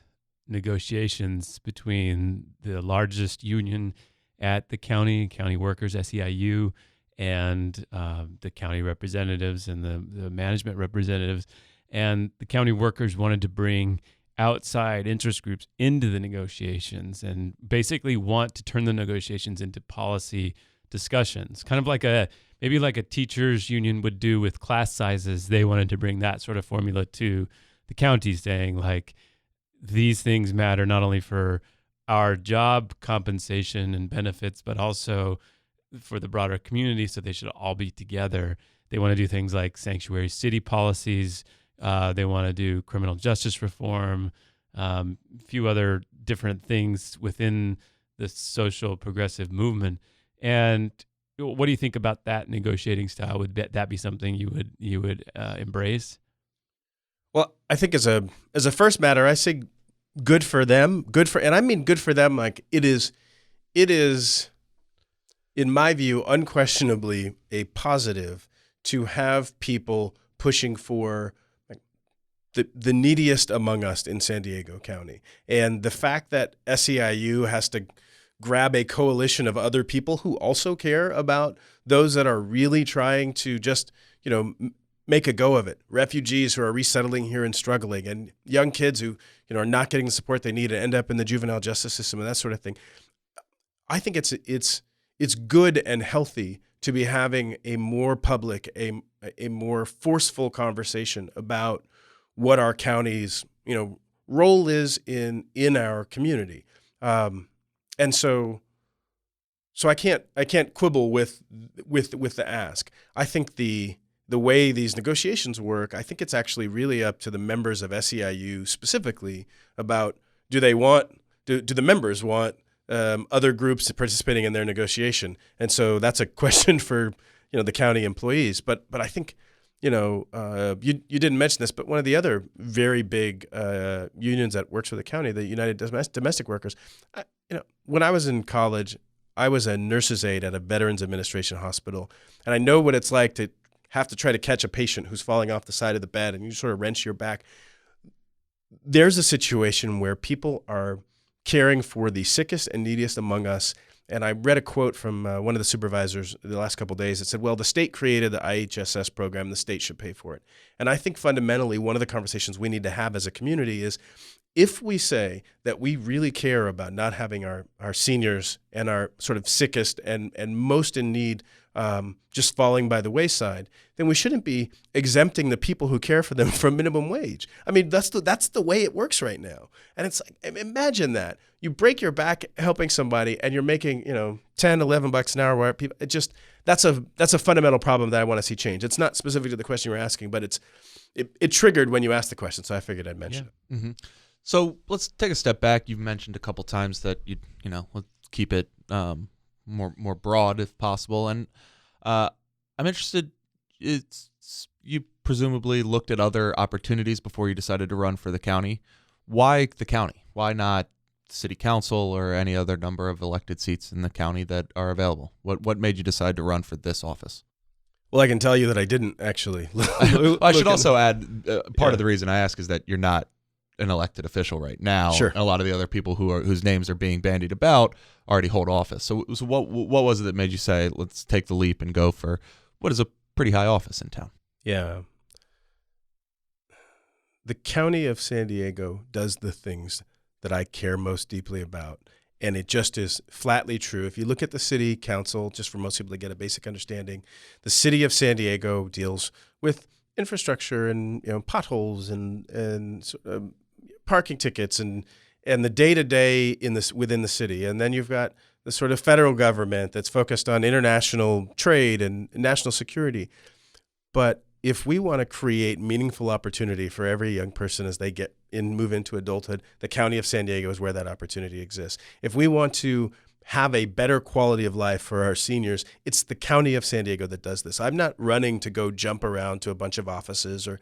negotiations between the largest union at the county workers, SEIU, and the county representatives and the management representatives. And the county workers wanted to bring outside interest groups into the negotiations and basically want to turn the negotiations into policy discussions, kind of like maybe like a teachers union would do with class sizes. They wanted to bring that sort of formula to the county, saying like, these things matter not only for our job compensation and benefits, but also for the broader community, so they should all be together. They want to do things like sanctuary city policies. They want to do criminal justice reform, a few other different things within the social progressive movement. And what do you think about that negotiating style? Would that be something you would embrace?
Well, I think as a first matter, I say good for them. And I mean good for them. Like it is, in my view, unquestionably a positive to have people pushing for the neediest among us in San Diego County. And the fact that SEIU has to grab a coalition of other people who also care about those that are really trying to just, make a go of it. Refugees who are resettling here and struggling, and young kids who, are not getting the support they need and end up in the juvenile justice system and that sort of thing. I think it's good and healthy to be having a more public, a more forceful conversation about what our county's, role is in our community. And so I can't quibble with the ask. I think the way these negotiations work, I think it's actually really up to the members of SEIU specifically about do the members want other groups participating in their negotiation, and so that's a question for the county employees. But I think you didn't mention this, but one of the other very big unions that works for the county, the United Domestic Workers. When I was in college, I was a nurse's aide at a Veterans Administration hospital, and I know what it's like to have to try to catch a patient who's falling off the side of the bed, and you sort of wrench your back. There's a situation where people are caring for the sickest and neediest among us. And I read a quote from one of the supervisors the last couple of days that said, well, the state created the IHSS program, the state should pay for it. And I think fundamentally one of the conversations we need to have as a community is if we say that we really care about not having our seniors and our sort of sickest and most in need just falling by the wayside, then we shouldn't be exempting the people who care for them from minimum wage. I mean, that's the way it works right now. And it's like, imagine that. You break your back helping somebody and you're making, $10, $11 an hour where people, that's a fundamental problem that I want to see change. It's not specific to the question you were asking, but it triggered when you asked the question, so I figured I'd mention it.
Mm-hmm. So let's take a step back. You've mentioned a couple times that let's keep it more broad if possible. And I'm interested. You presumably looked at other opportunities before you decided to run for the county. Why the county? Why not city council or any other number of elected seats in the county that are available? What made you decide to run for this office?
Well, I can tell you that I didn't actually.
I should also add part of the reason I ask is that you're not an elected official right now.
Sure.
And a lot of the other people whose names are being bandied about already hold office. So what was it that made you say, let's take the leap and go for what is a pretty high office in town?
Yeah. The county of San Diego does the things that I care most deeply about. And it just is flatly true. If you look at the city council, just for most people to get a basic understanding, the city of San Diego deals with infrastructure and potholes and parking tickets and the day-to-day within the city. And then you've got the sort of federal government that's focused on international trade and national security. But if we want to create meaningful opportunity for every young person as they move into adulthood, the county of San Diego is where that opportunity exists. If we want to have a better quality of life for our seniors, it's the county of San Diego that does this. I'm not running to go jump around to a bunch of offices or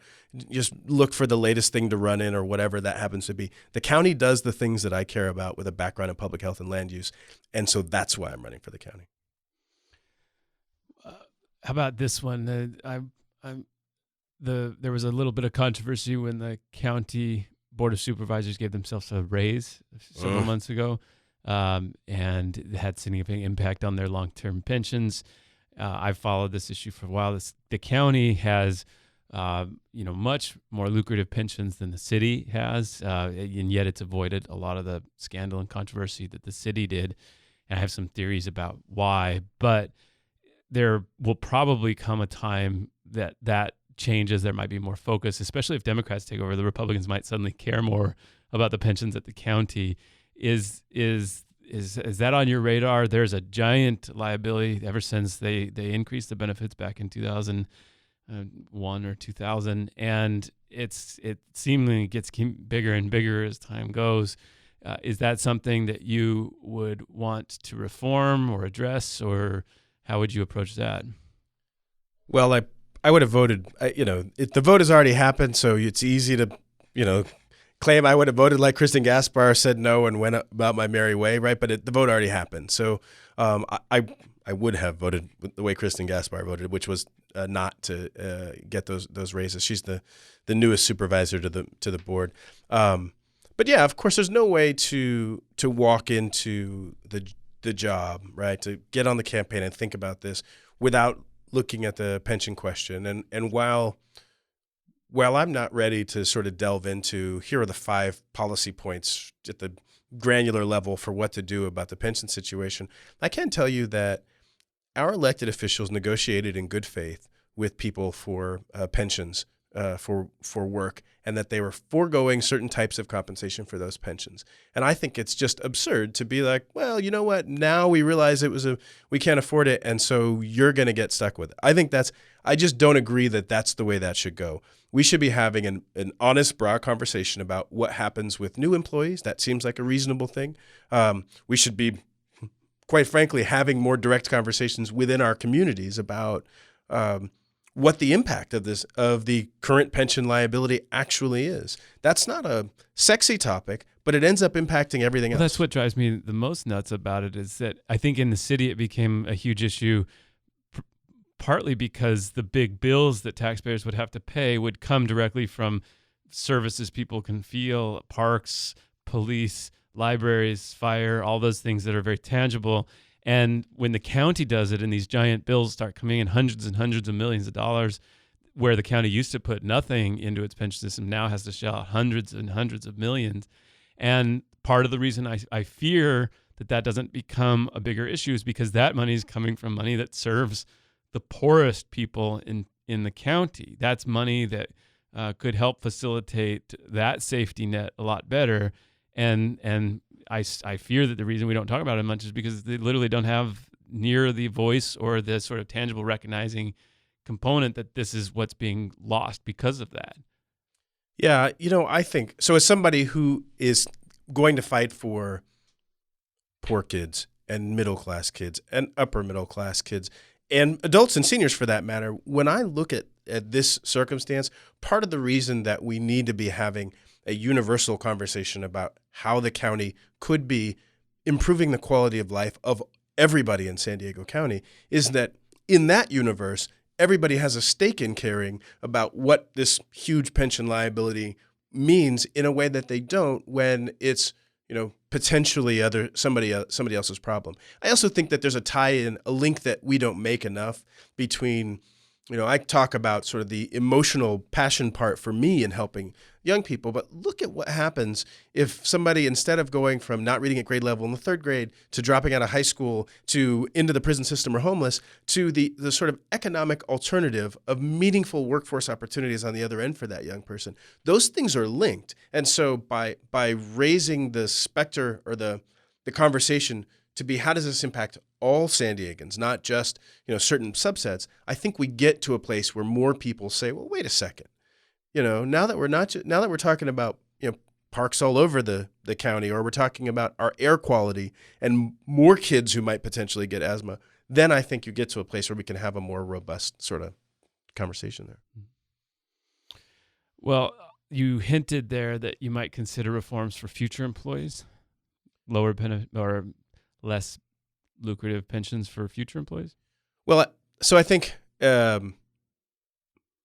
just look for the latest thing to run in or whatever that happens to be. The county does the things that I care about with a background in public health and land use, and so that's why I'm running for the county.
How about this one? There was a little bit of controversy when the county board of supervisors gave themselves a raise several months ago. And it had significant impact on their long-term pensions. I've followed this issue for a while. The county has, much more lucrative pensions than the city has, and yet it's avoided a lot of the scandal and controversy that the city did. And I have some theories about why, but there will probably come a time that changes. There might be more focus, especially if Democrats take over. The Republicans might suddenly care more about the pensions at the county. Is that on your radar? There's a giant liability ever since they increased the benefits back in 2001 or 2000, and it seemingly gets bigger and bigger as time goes. Is that something that you would want to reform or address, or how would you approach that?
Well, I would have voted. The vote has already happened, so it's easy to claim I would have voted like Kristen Gaspar, said no and went about my merry way, right? But the vote already happened. So I I would have voted the way Kristen Gaspar voted, which was not to get those raises. She's the newest supervisor to the board. But yeah, of course, there's no way to walk into the job, right? To get on the campaign and think about this without looking at the pension question. And while I'm not ready to sort of delve into here are the 5 policy points at the granular level for what to do about the pension situation, I can tell you that our elected officials negotiated in good faith with people for pensions for work, and that they were foregoing certain types of compensation for those pensions. And I think it's just absurd to be like, well, you know what? Now we realize we can't afford it, and so you're going to get stuck with it. I just don't agree that that's the way that should go. We should be having an honest, broad conversation about what happens with new employees. That seems like a reasonable thing. We should be, quite frankly, having more direct conversations within our communities about what the impact of the current pension liability actually is. That's not a sexy topic, but it ends up impacting everything else.
That's what drives me the most nuts about it, is that I think in the city it became a huge issue partly because the big bills that taxpayers would have to pay would come directly from services people can feel, parks, police, libraries, fire, all those things that are very tangible. And when the county does it and these giant bills start coming in hundreds and hundreds of millions of dollars, where the county used to put nothing into its pension system, now has to shell out hundreds and hundreds of millions. And part of the reason I fear that doesn't become a bigger issue is because that money is coming from money that serves the poorest people in the county. That's money that could help facilitate that safety net a lot better. And I fear that the reason we don't talk about it much is because they literally don't have near the voice or the sort of tangible recognizing component that this is what's being lost because of that.
Yeah, I think so. As somebody who is going to fight for poor kids and middle class kids and upper middle class kids and adults and seniors for that matter, when I look at this circumstance, part of the reason that we need to be having a universal conversation about how the county could be improving the quality of life of everybody in San Diego County is that in that universe, everybody has a stake in caring about what this huge pension liability means in a way that they don't when it's potentially somebody else's problem. I also think that there's a link that we don't make enough between, I talk about sort of the emotional passion part for me in helping young people, but look at what happens if somebody, instead of going from not reading at grade level in the 3rd grade to dropping out of high school to into the prison system or homeless, to the sort of economic alternative of meaningful workforce opportunities on the other end for that young person. Those things are linked. And so by raising the specter or the conversation to be how does this impact all San Diegans, not just certain subsets, I think we get to a place where more people say, well, wait a second. Now that we're talking about parks all over the county, or we're talking about our air quality and more kids who might potentially get asthma, then I think you get to a place where we can have a more robust sort of conversation there.
Well, you hinted there that you might consider reforms for future employees, lower or less lucrative pensions for future employees.
Well, so I think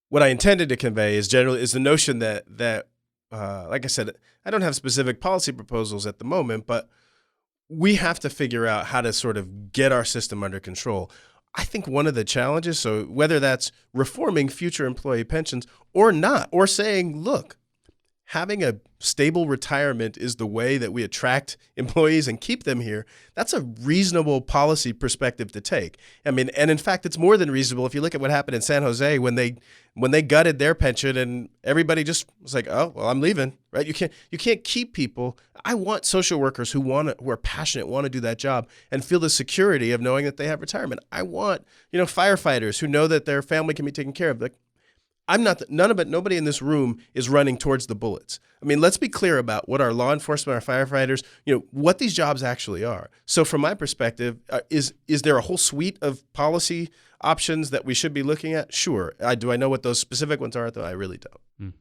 what I intended to convey is the notion that like I said, I don't have specific policy proposals at the moment, but we have to figure out how to sort of get our system under control. I think one of the challenges, so whether that's reforming future employee pensions or not, or saying, look, having a stable retirement is the way that we attract employees and keep them here, that's a reasonable policy perspective to take. I mean, and in fact, it's more than reasonable if you look at what happened in San Jose when they gutted their pension and everybody just was like, oh, well, I'm leaving, right? You can't keep people. I want social workers who are passionate, want to do that job and feel the security of knowing that they have retirement. I want, firefighters who know that their family can be taken care of. Like, nobody in this room is running towards the bullets. I mean, let's be clear about what our law enforcement, our firefighters, what these jobs actually are. So from my perspective, is there a whole suite of policy options that we should be looking at? Sure. Do I know what those specific ones are, though? I really don't.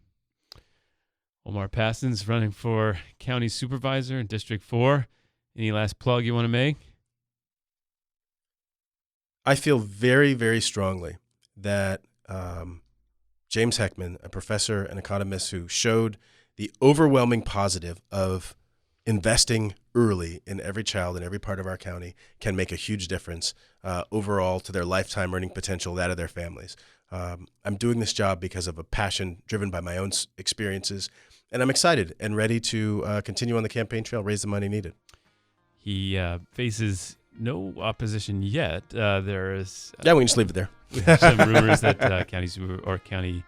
Omar Passon's running for county supervisor in District 4. Any last plug you want to make?
I feel very, very strongly that James Heckman, a professor and economist who showed the overwhelming positive of investing early in every child in every part of our county, can make a huge difference overall to their lifetime earning potential, that of their families. I'm doing this job because of a passion driven by my own experiences, and I'm excited and ready to continue on the campaign trail, raise the money needed.
He faces no opposition yet. There is
Yeah, we can just leave it there.
we have some rumors that county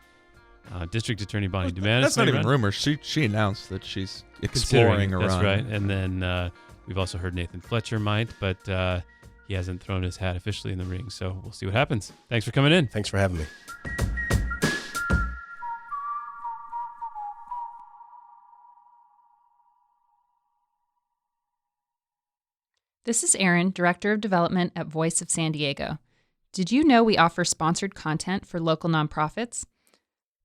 district attorney Bonnie Dumanis.
That's not
may
even
run.
rumors. She announced that she's exploring a
That's
run.
right. And then we've also heard Nathan Fletcher might, but he hasn't thrown his hat officially in the ring. So we'll see what happens. Thanks for coming in.
Thanks for having me.
This is Erin, Director of Development at Voice of San Diego. Did you know we offer sponsored content for local nonprofits?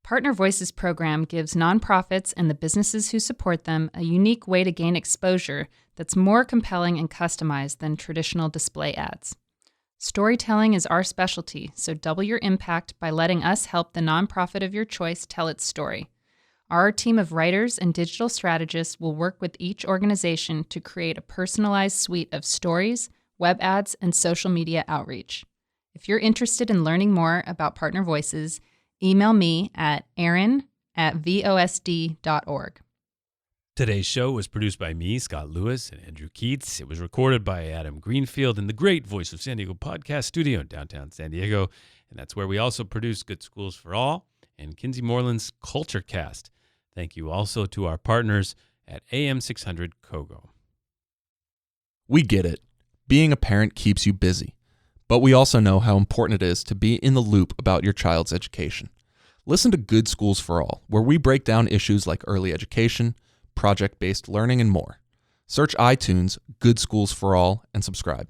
Partner Voices program gives nonprofits and the businesses who support them a unique way to gain exposure that's more compelling and customized than traditional display ads. Storytelling is our specialty, so double your impact by letting us help the nonprofit of your choice tell its story. Our team of writers and digital strategists will work with each organization to create a personalized suite of stories, web ads, and social media outreach. If you're interested in learning more about Partner Voices, email me at aaron@vosd.org.
Today's show was produced by me, Scott Lewis, and Andrew Keatts. It was recorded by Adam Greenfield in the great Voice of San Diego podcast studio in downtown San Diego. And that's where we also produce Good Schools for All and Kinsey Moreland's Culture Cast. Thank you also to our partners at AM 600 Kogo.
We get it. Being a parent keeps you busy. But we also know how important it is to be in the loop about your child's education. Listen to Good Schools for All, where we break down issues like early education, project-based learning, and more. Search iTunes, Good Schools for All, and subscribe.